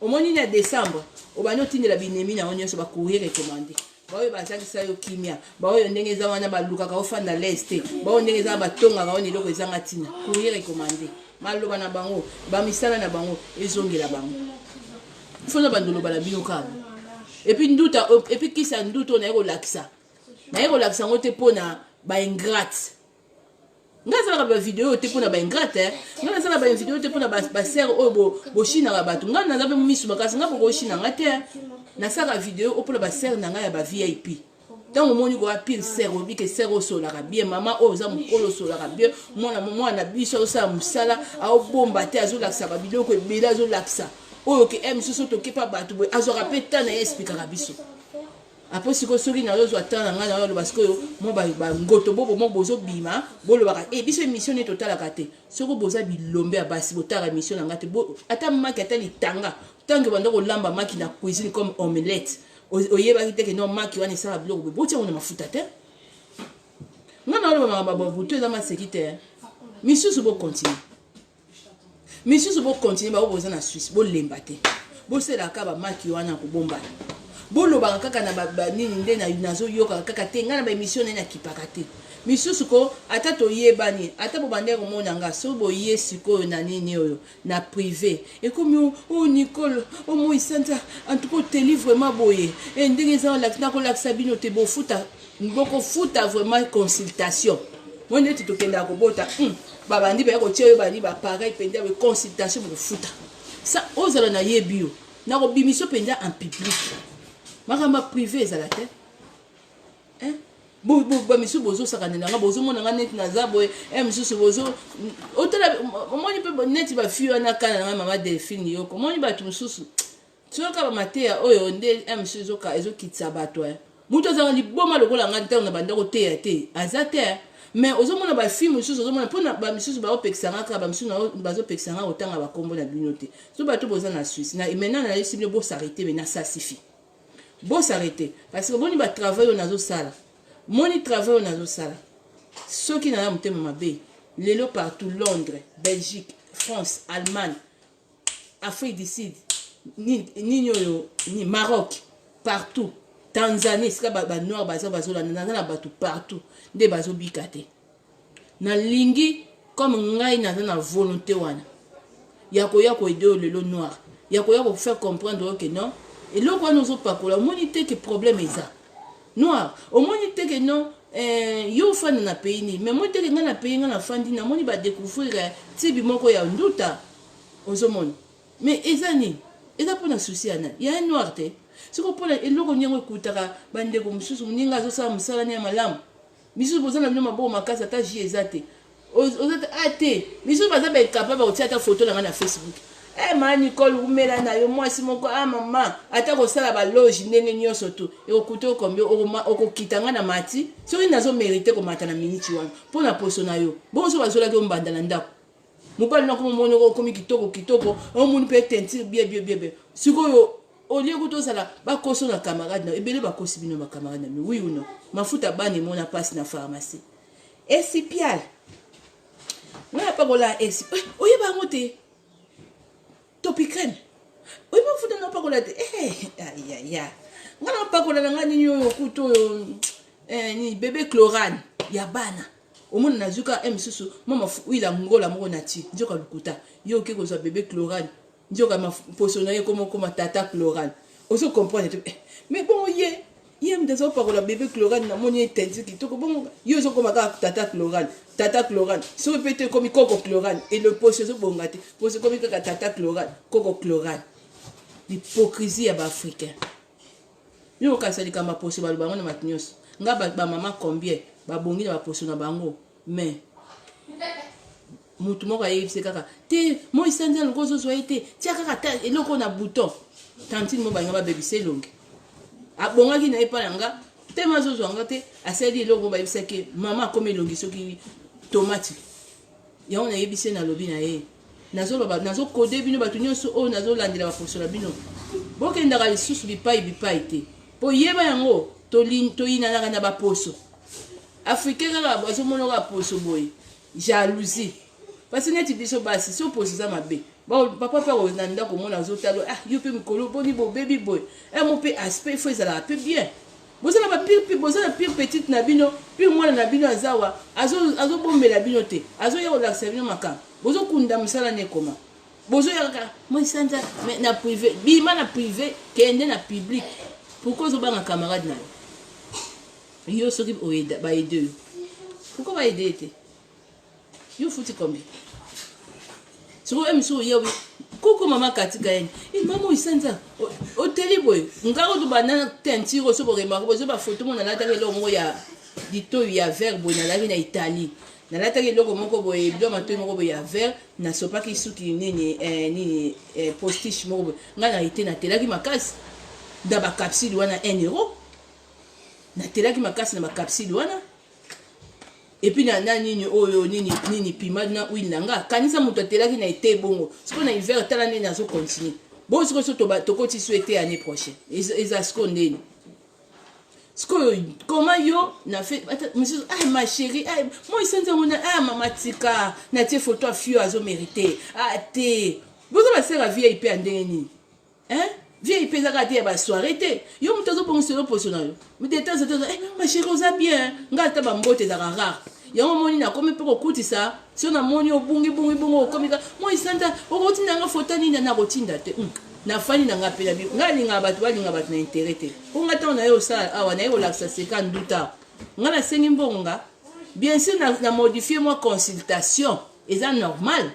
au moins en décembre au bano tine la binemi na onyo so ba courrier recommandé baoyo bazaki sa yo kimia baoyo ndenge za wana baluka ka ofanda leste baoyo ndenge za batonga ka oni loko ezanga tina courrier recommandé maloba na bango ba misala na bango ezongela bango fona bandolo bala bino ka et puis nduta et puis kisa nduto na yeko lakisa ngote pona ba ingrate nga nazalaka bavideo te mpona baingrate nga nazalaka bavideo te mpona basere oyo boshinaka bato nga naza mpe misu makasi nga bokoshinanga te nasalaka video mpona basere na ngai ya bavip ntango omoni koya pire sere oyebi ke sere osolaka bien mama oyo oza mokolo osolaka bien mwana biso azosala mosala aobomba te azolakisaka biloko ebele azolakisa oyo ke mosusu tokepa bato boye azwaka mpe ta na ye esplikaka biso apres sikoyo soki nazozwa ta na ngai naoloba sikoyo mo bangoto bobomo bozobima bolobaka biso émission neti totalaka te soki boza bilombe ya basi botalaka émission na ngai te ata maki ata litanga ntango banda kolamba maki na cuisine comme omelette oyebaki te ke no maki wana esala biloko boye botiango na mafuta te nga naoloba makambo babutu eza maseki te misusu bokontinue misusu bokontinue bao boza na Suisse bolemba te boselaka bamaki wana kobombana bolobaka kaka na banini nde nazoyokaka kaka te ngai na baémission nani akipaka te misusu ko ata toyebani ata bobande komona nga so boye sikoyo na nini oyo na privé ekomi o Nicole o Moisanta en tout cas oteli vraiment boye ndenge eza nakolakisa bino te bokofuta vraiment consultation mo neti tokendaka kobota babandi baya kotia oyo bani bapareil mpenza boye consultation bokofuta sa ozala na yebi yo nakobimiso mpenza en public makambo privé ezala te bamisu bozosakana nanga bozomonanga neti naza boye misusu otala omoni mpe neti bafi wana kana nanga mama Delphine yoko omoni bato mosusu soka bamateya oyo nde misusu ezokitisa bato mutu azaka liboma lokola nga ntango na banda koteya te aza te mais ozomona bafi mosusu ozomona mpona bamisusu baopekisanga kaka bamisusu bazopekisanga kotanga bakombo na bino te so bato boza na Suisse maintenant nayesi bino bosarete mena ça suffit bosarete parce que boni batravail oyo nazosala moni travail oyo nazosala soki naza motema mabe lelo partout Londres, Belgique, France, Allemagne, Afrique du Sud, nini oyo Maroc, partout Tanzanie, sika banoir bazolanda naza na bato partout nde bazobika te nalingi comme ngai naza na volonté wana ya koya koede oyo lelo noir ya koya kofaire comprendre que non eloko wana ozopakola omoni te ke problème eza noir omoni te ke non yo ofanda na pays nini mais moi te ke ngai na pays ngai na fandi namoni badécouvrir tibi moko ya nduta ozomona mais eza nini eza mpona susi ya nani ya noir te siko mpona eloko nyango ekutaka bandeko mosusu moninga azosala mosala ne ya malamu misusu boza na bino maboko makasi ata ji eza te oza te misusu baza baekapable kotia ata foto na ngai na Facebook ma Nicole umela na yo mwasi moko mama ata kosala baloge ndenge nyonso tu ekokuta okombi okokita nga na mati soki nazomerite komata na miniti wana mpona poso na yo bonso bazolaki ombanda na ndako mobali nako momoni okomi kitoko omoni mpe tentire bien sikoyo olie kuta ozala bakoso na camarade na ebele bakosi bino bakamarade na mi oui ou non mafuta bani emona mpasi na pharmacie esipial nga apakola oyeba yango te topicrème oyeba mafuta na apakola te ya nga na apakola na nga nini oyo kuta oyo ni bébé chlorane ya bana omona nazuka misusu mama wila ngola moko na ti nzoka lukuta yo oke kozwa bébé chlorane nzoka maposo na ye koma tata chlorane ozo comprendre mais bon ye mdezo pakola bébé chlorane na moni etenzi kitoko bon yo zo koma kaka tata chlorane so peut-être comme coco chlorane et le poso zo bonga te poso comme kaka tata chlorane coco chlorane l'hypocrisie ya ba africain yo kasali kama poso ba bango na matnyos nga ba mama combien ba bongi na ba poso na bango mais mutu moko ayebise kaka te moi sanza ngozo zo ete tia kaka ta eloko na bouton tantine mo banga ba bebise longe abongaki na epa yanga te mazozo anga te asali eloko ba yebise ke mama comme elongi soki tomate yango na yebise na lobi na ye nazo kode bino bato nyonso oyo nazo landela ba fonctionnaire bino bokendaka lisusu bipai te po yeba yango toyinanaka na baposo africain kaka bazomonaka poso boye jalousie parce que neti biso basi so poso za mabe papa mpe akozala ndako mona azotala yo mpe mikolo boni bobebi boye mo mpe aspect fo ezalaka mpe bien bozala bozala pire petite na bino pire mwana na bino azawa azobombela bino te azoya kolakisa bino makambo bozokunda mosala nekoma bozoyaka moisanza na privé bima na privé kende na public pourquoi ozobanga camarade na yo soki baede yo pourquoi baede te yo futi combien siko emiso yewe koko mama katika yeni mama isanza hôtel boy ngako to bana tentiro so bo remarque bo ba photo mona la ta ke lo mo ya dito ya vert boy na la na Italie na la ta ke lo moko boy bilo mato moko boy ya vert na sopa ki suki nini postiche moko boy ngana ite na telaki makasi da ba capsule wana 1 euro na telaki makasi na ba capsule wana et puis na nini oyo nini pima na huile nanga kanisa muto telaki na été bongo siko na hiver tala nini azo continuer bon siko so to koti souhaiter année prochaine eza siko ndeni siko comment yo na fait monsieur ma chérie moi isenza mona mama tika na tie photo afio azo mériter te bozo ba sera VIP andeni VIP ezaka te ba soirée te yo muto zo bongo selo posona yo mais de temps en temps ma chérie oza bien ngata ba mbote za rare yango moni na komi pe kokutisa so na moni obungi okomika mo isanta okotinda nga foto nini na kotinda te na fani na nga pe na bi nga linga bato balinga bato na intérêt te nga ta na yo sala awa na yo laksa seka nduta nga na sengi mbonga bien sûr na modifier moi consultation eza normal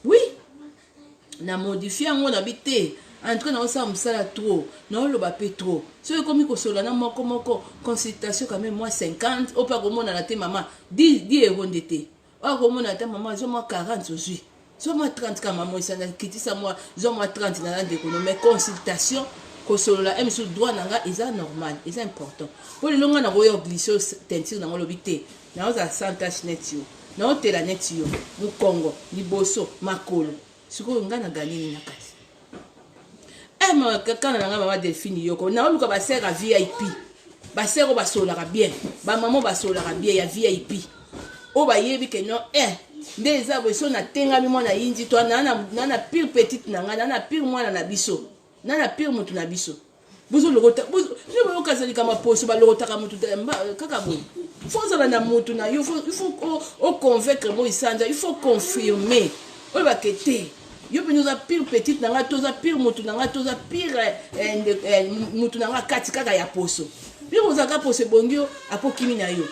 oui na modifier ngo na bité entre na osala musala trop na oloba pe trop so ekomi kosola na moko consultation quand même moi 50 opa komona na te mama 10 euros ndete opa komona ta mama zo moi 40 ozwi zo moi 30 ka mama isana kitisa moi zo moi 30 na ndeko no mais consultation kosolola emisu droit nanga eza normal eza important po lelonga na koyo glisser teinture na ngolobi te na oza santache net yo na otela net yo mukongo liboso makolo siko nga na ganini na kati quand on a ma Delphine yoko na oluka ba sert à VIP ba sert ba solara bien ba maman ba solara bien ya VIP o ba yebi ke non des arbres so na tenga mi mona yindi to na pire petite na nga na pire mwana na biso na pire mutu na biso buzo lokota buzo je ba okazali kama poso ba lokota kama mutu kaka bo faut ça na mutu na il faut convaincre bo isanja il faut confirmer o ba kete yo pe nous a pire petite nanga toza pire mutu nanga toza pire mutu nanga kati kaka ya poso pire ozaka poso bongio apo kimi na yo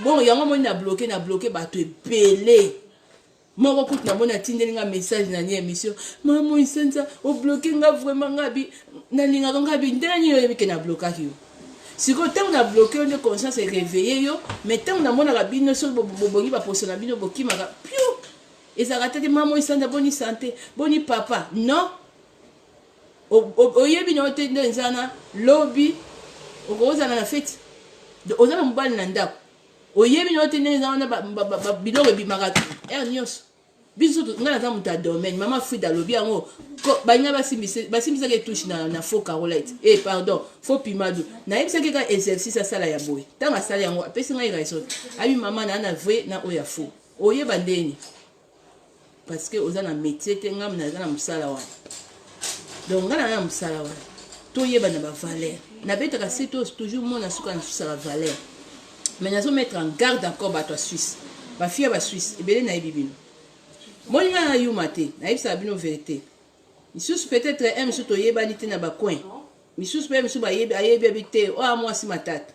bon yango moni na bloqué bato ebele moko kutu na mona tindeli nga message na ni émission maman isenza o bloqué nga vraiment ngabi na linga ngabi ndeni yo yebike na bloquaki yo siko tant na bloqué on conscience est réveillé yo mais tant na mona rabino so bobongi ba poso na bino bokima ka piu ezaka te maman isanda boni santé boni papa non oyebi na ote nzana lobby okozana na fete ozana mobali na ndako oyebi na ote nzana ba biloko bimaka nyonso biso ngana za muta domaine mama Frida lobby yango banya basimbisa ke touche na faux Carolite pardon faux Pimado na yebisa ke ka exercice sala ya boy tanga sala yango apesi ngai raison abi mama na vrai na oya faux oyeba ndeni parce que oza na métier te ngam na za na musala wa donc ngana na musala wa to yeba na ba valeur na betaka c'est toujours mona suka na susala valeur mais nazo mettre en garde encore ba toi Suisse ba fille ba Suisse ebele na ebibino moni na yuma te na yebisa bino vérité misus peut-être misus to yeba ni te na ba coin misus pe misus ba yebi habité o moi si matata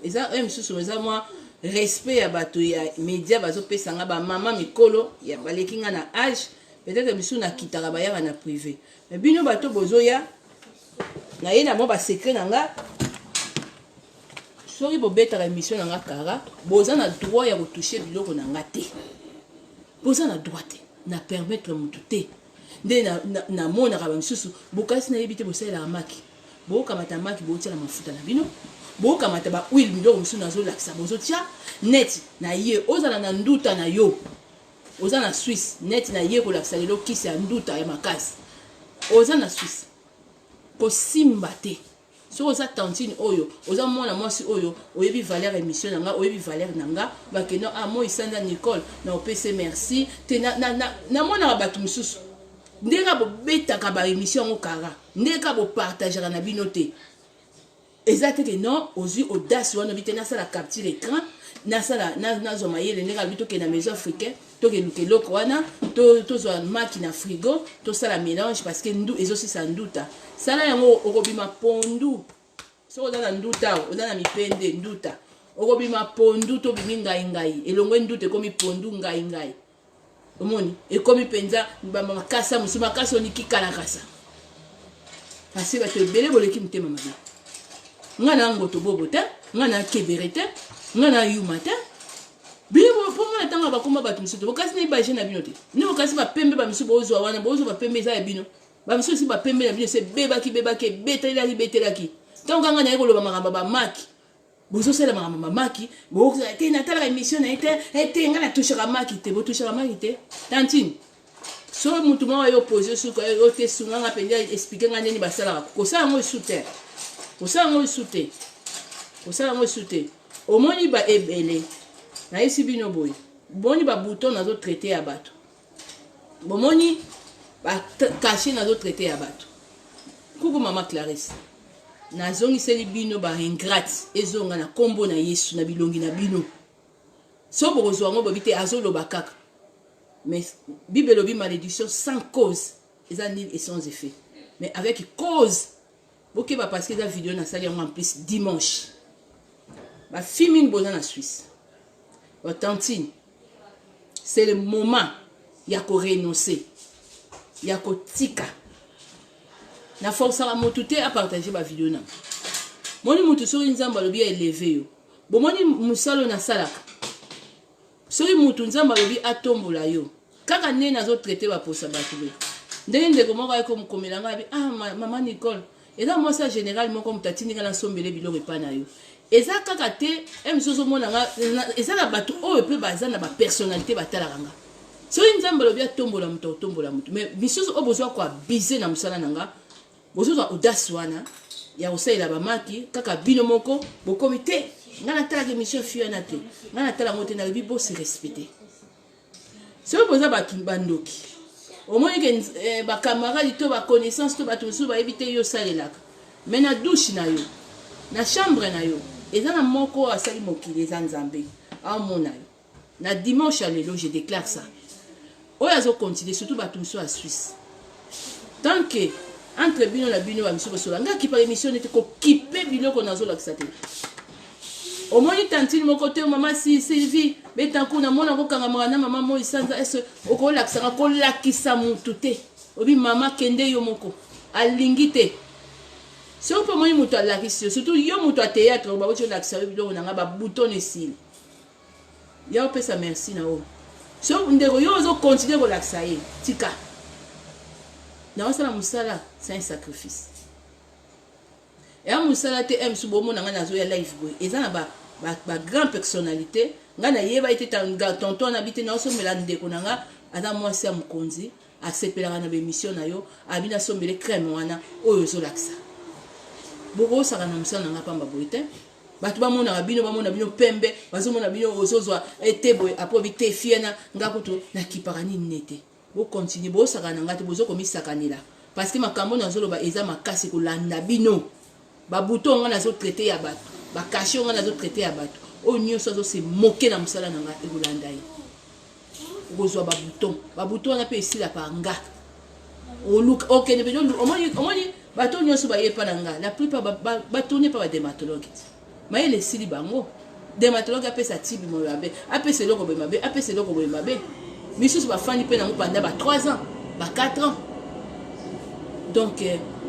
eza misus eza moi respect ya bato ya média bazo pesanga ba mama mikolo ya balekinga na âge peut-être biso na kitaka ba ya na privé mais bino bato bozoya na yena mo ba secret nanga sori bo betaka émission nanga kara boza na droit ya retoucher biloko nanga te boza na droit te na permettre mutu te nde na mona ka ba misusu bokasi na yebite bosala maki bokamata maki botia na mafuta na bino bokamata ba huile biloko musu nazo lakisa bozotia net na ye ozala na nduta na yo oza na Suisse net na ye ko lakisa lelo kisi ya nduta ya makasi oza na Suisse ko simba te so oza tantine oyo oza mwana mwasi oyo oyebi valeur émission nanga oyebi valeur nanga bakeno mo isanda Nicole na opese merci te na mwana bato mususu ndeka bo betaka ba émission ngo kara ndeka bo partager na bino te exactement non ozu audace wana bité na sala capture écran na sala na zo mayele ndeka bito ke na maison africaine to ke luke loko wana to zo maki na frigo to sala mélange parce que ndu ezosi sa nduta sala yango okobima pondu so oza na nduta oza na mipende nduta okobima pondu to bimi ngai elongwe ndute komi pondu ngai omoni ekomi penza makasa musu makasa oniki kalakasa parce que bato ebele boleki motema mabe nga na ngoto bobo te nga na kebere te nga na yuma te bino po nga na tanga bakoma bato misusu bokasi na ibaje na bino te ni bokasi bapembe bamisu bozwa wana bozwa bapembe eza ya bino bamisu si bapembe na bino se bebaki betelaki ntango nga na ye koloba makambo bamaki bozosala makambo bamaki bokozala te natalaka émission na ye te nga natushaka maki te botushaka maki te tantine so mutu mwa yo opose suka yo te sunga nga mpenza explike nga ndeni basalaka kosala yango esu te omoni ba ebele nayesi bino boye bomoni babouton nazotraite ya bato bomoni bakashe nazotraite ya bato kuku mama Clarisse nazongiseli bino baingrate ezonga na kombo na Yesu na bilongi na bino so bokozwa yango bobi te azoloba kaka mais Bible lobi malédiction sans cause eza nil et sans effet mais avec cause bokeba parce que eza vidéo nasali yango en plus dimanche bafille mingi boza na Suisse batantine c'est le moment ya korenoncer ya kotika na forçaka motu te apartage bavideo na moni motu soki nzambe alobi aeleve yo bomoni mosalo nasalaka soki motu nzambe alobi atombola yo kaka nde nazotraite baposa bato be ndenge ndeko moko ayeko mokomela ngai abi mama Nicole eza mwasi ya général moko moto atindika nasombele biloko epa na yo eza kaka te emisoso omonanga eza na bato oyo mpe baza na bapersonnalité batalaka nga soki nzambe alobi atombola moto atombola moto mais misusu oyo bozwa koabize na mosala na nga bozozwa audace wana ya kosalela bamaki kaka bino moko bokomi te nga natalaka émission fiana te nga natala yango te nalobi bosi respecte soki boza bato bandoki omoni ke bakamaradi to baconnaissance to bato mosusu bayebi te yo osalelaka mais na douche na yo na chambre na yo eza na moko oyo asali mokili eza nzambe aomona yo na dimanche ya lelo je déclare ça oyo azocontinue surtout bato mosusu ya Suisse tant que entre bino na bino bamisu bosola nga kipa émission nete kokipe biloko nazolakisa te omoni tantine moko te mama Sylvie betanku na mona kokangamaka na mama moi sanza ese okolakisaka kolakisa mutu te obi mama kende yo moko alingi te soki mpo omoni moto alakisi yo surtout yo moto ya théâtre baboti olakisa yo biloko na nga babouton esili ya opesa merci na oyo so ndeko yo ozokontinue kolakisa ye tika na wasala musala c'est un sacrifice et à musala te em subomo na nga nazo ya live boy eza na ba grand personnalité nga na yeba ite tonton na bite na osomela ndeko na nga aza mwasi ya mukonzi asepelaka na bemission na yo abina sombele crème wana oyo zolakisa boko saka na musala na nga pamba boy te bato bamona bino pembe bazomona bino ozozwa ete boy apo bite fiena nga kutu na kipaka nini nete bo continue bo saka na ngate bozo komisakanela parce que makambo nazoloba eza makasi kolanda bino ba bouton nga nazo traiter ya bato ba cacher nga nazo traiter ya bato o nyonso zo se moquer na musala na nga ekolanda ye kozwa ba bouton na pe esila pa nga o look okay ne bino omoni bato nyonso ba yepa na nga la plupart ba tourner par ba dermatologue mais les sili bango dermatologue apesa tibi mo babe apesa loko be mabe apesa loko be mabe misusu bafandi pe nango pendant 3 ans 4 ans donc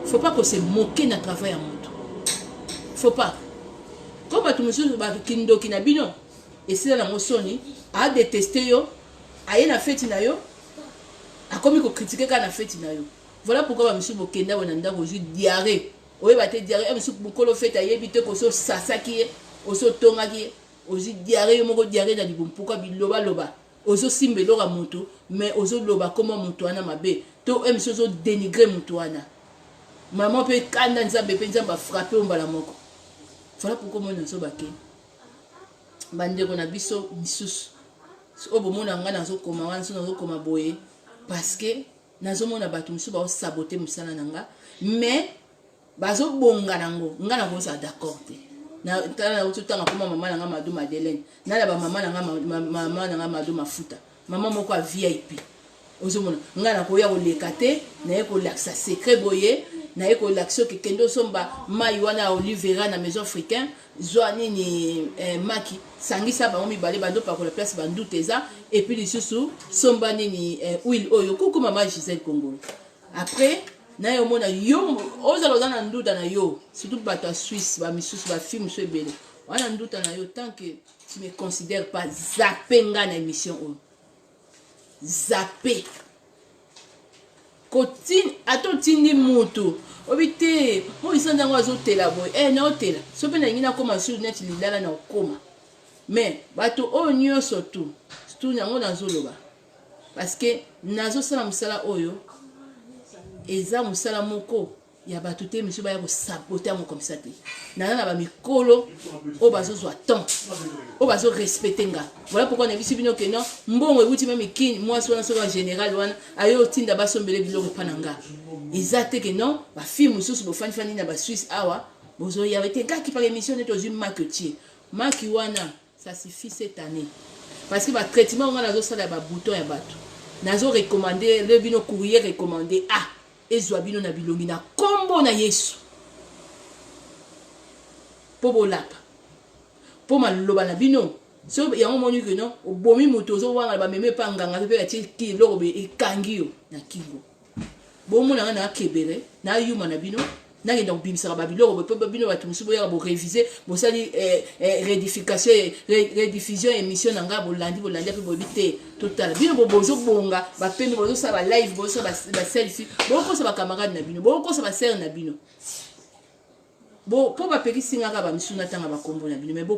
faut pas que se moquer na travail ya moto faut pas comme bato misusu bakindoki na bino esila nango soni a détester yo aye na feti na yo akomi kocritiquer ka na feti na yo voilà pourquoi bamisusu bokenda wana ndako ozwi diarrhée oyeba te diarrhée misusu mokolo feti ayebi te koso sasaki ye oso tongaki ye ozwi diarrhée yo moko diarrhée na libumu pourquoi bilobaloba ozo simbe loka moto mais ozo loba comment moto wana mabe to émission ozo dénigrer moto wana maman pe kanda nzambe pe nzamba frapper ombala moko voilà pourquoi moi nazo bake bandeko na biso misusu o bomona nga nazo koma wana so nazo koma boye parce que nazo mona bato misusu ba saboter musala nanga mais bazo bonga nango nga na kosa d'accord te na tala ututanga koma mama nanga Madu Madeleine na ba mama nanga Madu Mafuta mama moko a VIP ozomona nga na koya koleka te na ye kolakisa secret boye na eko l'action que kendo somba mai wana olivera na maison africain zwa nini maki sangisa bango mibale bando pakola place banduta eza et puis lisusu somba nini huile oyo kuku mama Gisèle Kongolo après na yo mona yo ozala oza na nduta na yo surtout bato ya Suisse bamisusu bafilme so ebele wana nduta na yo tant que tu me considères pas zappe nga na émission oyo zappe kotini atotindi mutu obi te mo isanda ngo azotela boye na otela so pe na ngi na koma sur net lilala na okoma mais bato oyo nyonso tu yango nazoloba parce que nazosala mosala oyo eza mosala moko ya bato te misu baya kosabote yango comme ça te naza na bamikolo oyo bazozwa temps oyo bazorespecte nga voilà pourquoi nayebisi bino ke non mbongo ewuti me mikini mwasi wana soki ya général wana ayo otinda basombele biloko epa na nga eza te ke non bafilme mosusu bofanifani na baswisse awa bozoya te ngaki par émission neti ozwi maki otie maki wana ça suffit cette année parce que batraitement onga nazosala ya babouton ya bato nazorecommande le bino courrier recommandé ezwa bino na bilongi na kombo na Yesu po bolapa po maloba na bino so yango moni que non obomi moto zo wanga ba meme pa nganga pe ya tiki loko be ekangi yo na kingo bomo na na kebere na yuma na bino na ngenda kubimisa ba biloko pe bino batu musubo ya bo réviser bo sali rediffusion émission na nga bolandi pe bo bité total bino bo bozo bonga ba pembe bozo sa ba live bozo ba selfie bo ko sa ba camarade na bino bo ko sa ba sœur na bino bo po ba pekisi nga ba misuna tanga ba kombo na bino mais bo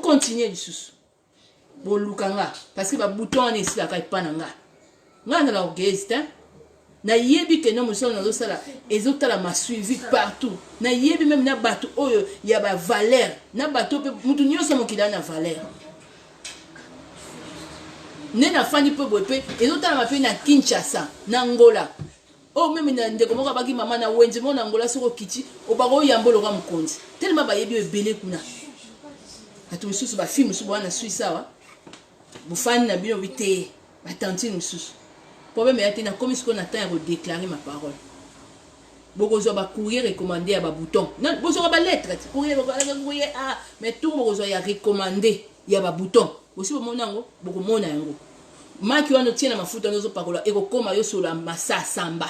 continuer lisusu bo lukanga parce que ba bouton ni sila ka ipana nga na la orgueil na yebi ke no musolo na zosala ezotala ma suivi partout na yebi même na bato oyo ya ba valeur na bato pe mutu nyonso mokila na valeur ne na fandi pe bope ezotala ma pe na Kinshasa na Angola o même na ndeko moko baki mama na wenze mo na Angola soko kiti o bako yambolo ka mukonzi tellement ba yebi ebele kuna atu mususu ba film mususu wana Suisse awa bufani na bino bite ba tantine mususu problème est na comme ce qu'on attend à déclarer ma parole bokozo ba courrier recommandé à ba bouton non bozo ba lettre courrier mais tout bokozo ya recommandé ya ba bouton aussi bo monango boko mona yango maki wana tiena mafuta nozo pakola ekokoma yo sur la massa samba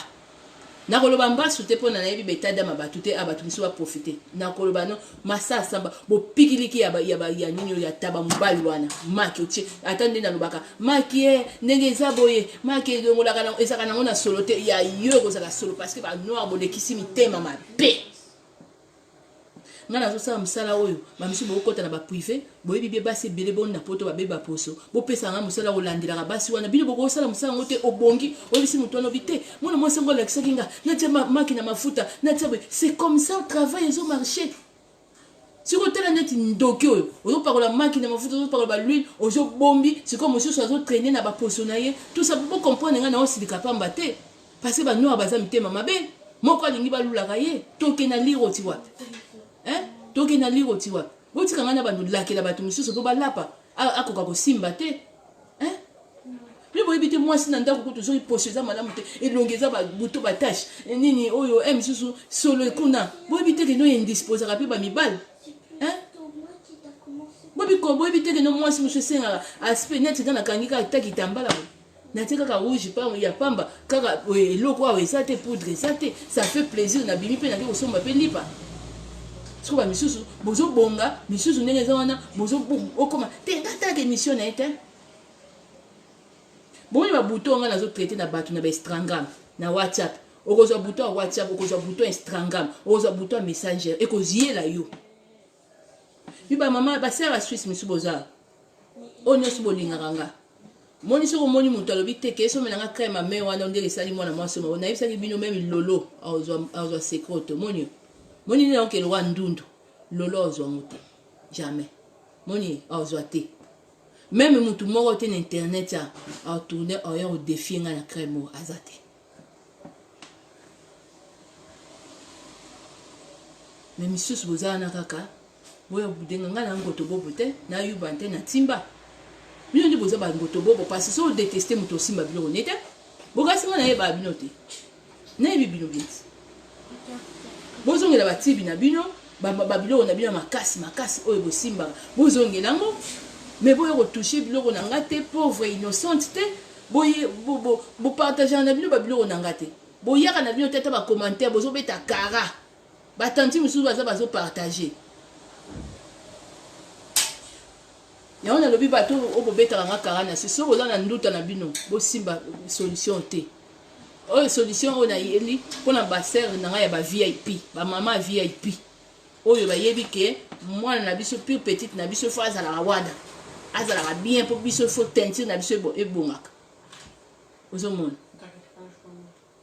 na koloba mbasu te pona na yebi betada mabatu te abatu miso ba profiter na koloba no massa samba bo pikiliki ya nini ya taba mobali wana maki otie atande na lobaka maki ndenge zaboye maki ngola kana ezaka nango na solo te ya yo ko zaka solo parce que ba noir bo lekisi mitema mabe ngana zo sa msala oyo ba misu bo kota na ba privé boyebi be basi bele bon na poto ba beba poso bo pesa nga musala olandela ka basi wana bino boko sala musala ngote obongi obisi mutono bite mona mwese ngola kisakinga na tema maki na mafuta na tebe c'est comme ça on travaille au marché si ko tela neti ndoki oyo ozo pakola maki na mafuta ozo pakola ba l'huile ozo bombi c'est comme monsieur ozo traîner na ba poso na ye tout ça pour comprendre nga na osilika pamba te parce que ba noa baza mitema mabe moko alingi ba lula ka ye toke na liro ti wapi toke na liro ti wapi botika ngana bandu lakela bato misusu po balapa akoka kosimba te puis boyebi te mwasi na ndako kutu soki poso eza malamu te elongeza babuto batashe nini oyo misusu solo ekuna boyebi te keno indisposaka mpe bamibali boyebi te keno mwasi mosu esengaka aspect neti eza nakangi kaka taki tambala natie kaka rouge ya pamba kaka eloko awa eza te poudre eza te ça fait plaisir na bimi mpe nake kosomba mpe lipa siko ba misusu bozo bonga misusu ndenge eza wana bozo okoma te tataka émission na ete boni ba bouton nga nazo traiter na bato na ba Instagram na WhatsApp okozwa bouton ya WhatsApp okozwa bouton Instagram okozwa bouton Messenger ekoziela yo biba mama ba sœur à Suisse misu boza onyo so bolingaka nga moni soko moni mutu alobi te ke so menanga crème me wana ndele sali mwana mwasi mo na yebisaki bino même lolo azwa secret moni moni ni onke lwa ndundu lolo ozwa mote jamais moni ozwa te même mutu moko te na internet ya a tourner oyo défier nga na crème azate mais misusu bozala na kaka boya budenga nga na ngoto bobo te na yuba te na timba bino ndi boza ba ngoto bobo parce que so détester mutu osimba biloko nete bokasi nga na yeba bino te nayebi bino binti bozongela batibi na bino babiloko na bino makasi oyo bosimbaka bozongela yango mais boye kotouche biloko na nga te pauvre innocente te bopartage na bino babiloko na nga te boyaka na bino te ata bacommentaire bozobeta kara batanti mosusu baza bazopartage yango nalobi bato oyo bobetaka nga kara na se soki oza na nduta na bino bosimba solution te oyo solution oyo nayeli mpona basere na ngai ya bavip bamama ya vip oyo bayebi ke mwana na biso pure petite na biso fo azalaka wana azalaka bien mpo biso fo tentire na biso ebongaka ozomona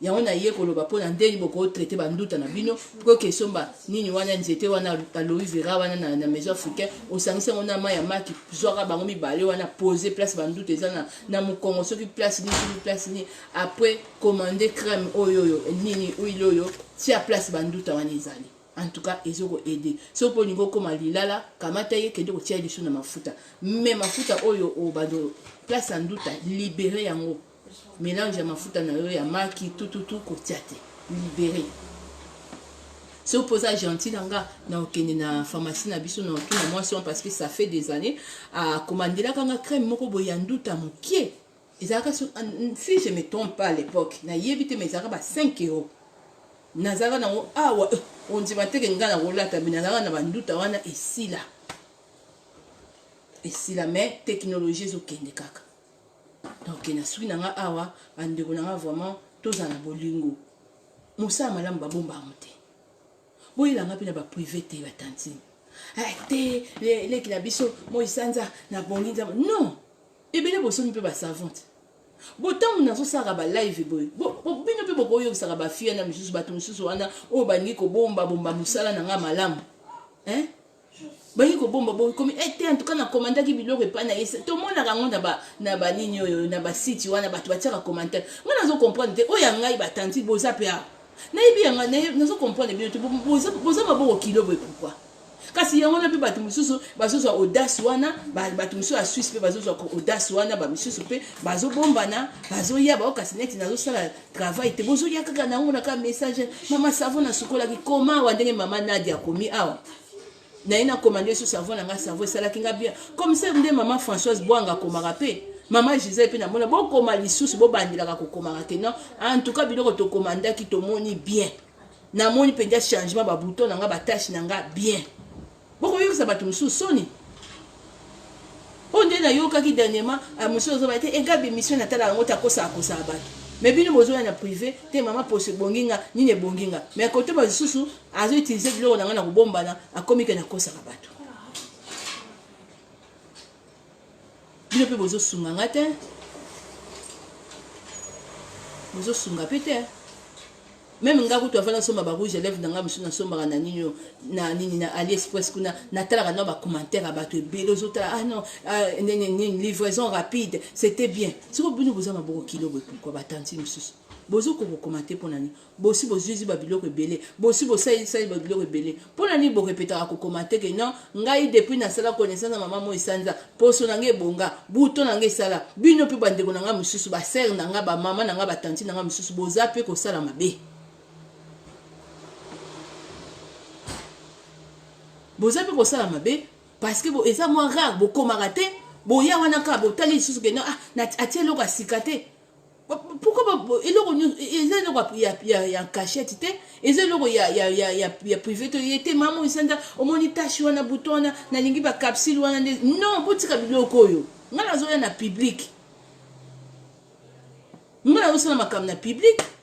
yango naye koloba mpona ndeni bokotraite banduta na bino po kesomba nini wana nzete wana aloui vera wana na maison africaine osangisi yango na mai ya maki zwaka bango mibale wana pose place banduta eza na mokongo soki place nini soki place nini après commande crème oyo nini huile oyo tia place banduta wana ezali en tout cas ezoko aider so po ningo koma lilala kamata ye kende kotia lisu na mafuta mais mafuta oyo obado place anduta libérer yango mélange ya mafuta na yo ya maki tout kotia te libérer so posa gentil nanga na okende na pharmacie na biso na otuna mwasi parce que ça fait des années a commandé kanga crème moko boye anduta mokie ezalaka si je me trompe pas à l'époque na yebite mais ezalaka ba 5 euros nazaka nango awa ondima teke nga na kolata me nazaka na banduta wana esila mais technologie ezokende kaka donc na suki nanga awa bandeko nanga vraiment tozala na bolingo mosala malamu babombaka te boyelanga mpe na baprivé te batantine te leki na biso moisanza na bongi nzambe non ebele bosomi mpe basavante botango nazosalaka balive boye bino mpe bokoyokisaka bafia na misusu bato mosusu wana oyo balingi kobomba mosala na nga malamu balingi kobomba boye komi te en tout cas na komandaki biloko epai na ye tomonaka yango na banini oyo na basiti wana bato batiaka commentaire nga nazokomprendre te oyo ya ngai batanti boza mpe awa nayebi yanga nazokomprendre bino te boza maboko kilo boye pourkui kasi yango na mpe bato mosusu bazozwa audace wana bato mosusu ya swisse mpe bazozwa audace wana bamisusu mpe bazobombana bazoyaba okasi neti nazosala travail te bozoya kaka nango naka message mama savon nasukolaki koma awa ndenge mama nadi akomi awa naye nakomande so savon nanga savon esalaki nga bien comme ça nde mama Françoise Bwanga akomaka mpe mama Gisèle mpe namona bokoma lisusu bobandelaka kokomaka te non en tout cas biloko tokomandaki tomoni bien namoni mpenza changement babouton nanga batache nanga bien bokoyokisa bato mosusu soni oyo nde nayokaki dernièrement mosusu ozobaya te egabe émission natala yango takosakosaka bato mais bino bozoya na privé te mama pose ebonginga nini ebonginga mais kote basusu azoutilize biloko nanga na kobombana akomike nakosaka bato bino mpe bozosunganga te bozosunga mpe te même nga kutu afana somba ba rouge lèvre nanga musu na somba na nini na AliExpress kuna natalaka na ba commentaire bato ebele ozotala non livraison rapide c'était bien siko bino boza maboko kilo boye pourquoi batanti mususu bozo ko commenter pona ni bosi bozuzi ba biloko ebele bosi bosai ba biloko ebele pona ni bo répétera ko commenter que non ngai depuis na sala connaissance maman mo isanza poso nanga ebonga buto nanga sala bino pe bandeko nanga mususu ba sœur nanga ba mama nanga ba tanti nanga mususu boza pe ko sala mabe boza pe kosala mabe parce que eza mwa rare bokomaka te boya wana kaka botali lisusu ke atie eloko ya sika te pourquoi eloko eza eloko ya cachette te eza eloko ya privé to ye te mama oisanda omoni tache wana buto wana nalingi bacapsule wana nde non botika biloko oyo nga nazoya na public nga nazosala makambo na public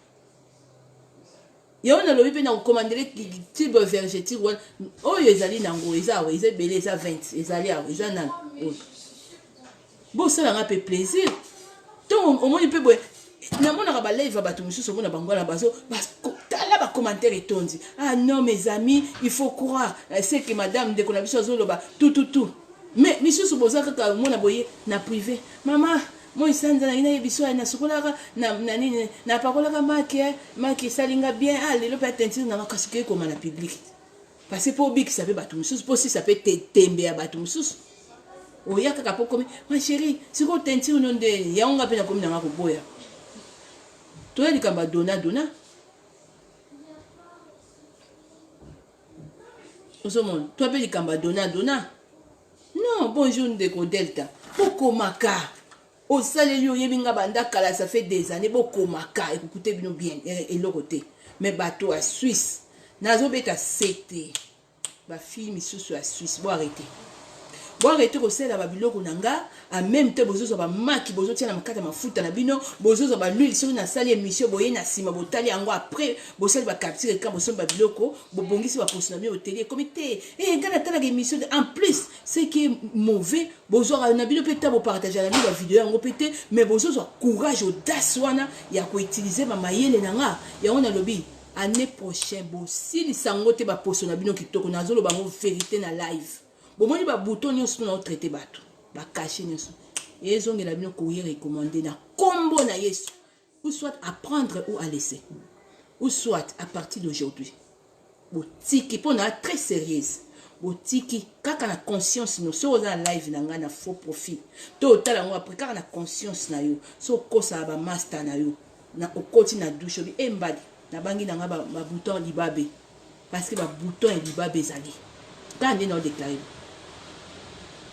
yaona nalobi mpe na kokomandele tibe vergeture wana oyo ezali nango eza awa eza ebele eza 20 ezali awa eza nano oyo bosalanga mpe plaisir ntongo omoni mpe boye namonaka balive ya bato mosusu omona bango wana tala bacommentaire etondi ah non mes amis il faut croire c'est que madame ndeko na biso azoloba tout mais misusu boza kaka omona boye na privé mama moi isanza na ina biso na sokolaka na nini na pakolaka maki salinga bien lelo pa tentire na makasuke koma na public parce que pour big ça peut bato mususu pour si ça peut tembe ya bato mususu oya kaka po komi ma chérie siko tentire no nde yaonga pe na komi na makoboya to ya likamba dona ozomona toi pe likamba dona non bonjour ndeko Delta bokomaka osaleli oyebi nga banda kala ça fait des années bokomaka ekokute bino bien eloko te mais bato à Suisse nazobeta sete bafille misusu à Suisse bo arrêter kosala babiloko nanga en même temps bozozo ba maki bozotia na makata mafuta na bino bozozo ba l'huile sur na sali émission boye na sima botali yango après bosali ba capture ka bosomo ba biloko bobongisi ba poste na mi hôtelier comité ngana tala ga émission en plus ce qui est mauvais bozo na bino peta bo partager na ba vidéo yango pété mais bozozo courage audace wana ya ko utiliser ba mayele nanga ya on a lobby année prochaine bo si li sango te ba poste na bino kitoko nazolo ba vérité na live bomoni ba bouton nyonso na traité bato ba cacher nyonso ezongela bino courrier recommandé na combo na Yesu ou soit à prendre ou à laisser ou soit à partir d'aujourd'hui botiki pona très sérieuse botiki kaka na conscience no so za live na nga na faux profil to tala ngo après kaka na conscience na yo so kosa ba master na yo na okoti na douche bi embadi na bangi na nga ba bouton libabe parce que ba bouton libabe ezali tande na déclarer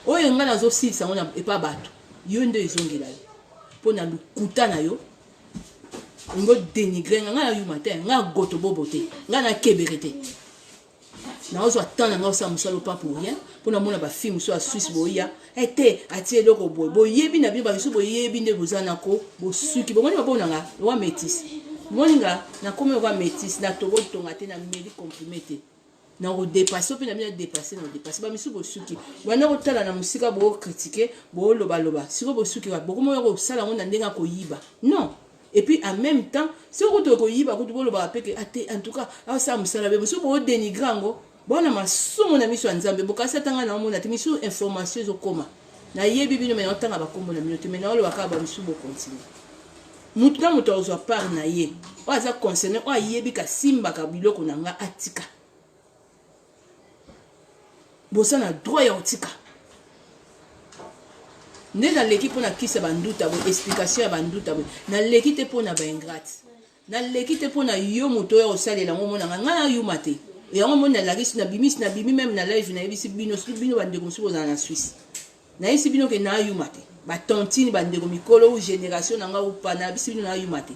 oyo nga nazo silisa ngo na epa bato yo nde ezongela yo pona lukuta na yo ngo dénigrer nga na yo matin nga goto bobote nga na keberete na ozo attendre nga osa musalo pas pour rien pona mona ba film so a Suisse boya ete atie loko boy boyebi na bi ba biso boyebi nde bozana ko bosuki bomoni babona nga wa métis moninga na komi wa métis na tobo tonga te na mairie comprimé na redépasser pe na bien dépasser na dépasser ba misu bosuki wana otala na musika bo critiquer bo loba siko bosuki ba boko moyo ko sala ngo na ndenga ko yiba non et puis en même temps si ko to ko yiba ko to bo loba pe que en tout cas ça musala be so bo dénigrango bona masumu na miso nzambe bokasa tanga na mona te misu information zo koma na yebi bino me otanga ba kombo na minute me na lo bakaba misu bo continuer mutu na mutu ozo par na ye oza concerné o yebi ka simba ka biloko na nga atika bosa na droit ya otika nde na leki pona kisa banduta bo explication ya banduta bo na leki te pona ba ingrate na leki te pona yo moto ya osalela ngo mona nga na yo mate yango mona la risque na bimi même na live na yebisi bino bande ko suko na Suisse na yebisi bino ke na yo mate ba tontine bande ko mikolo ou génération na nga ou pa na yebisi bino na yo mate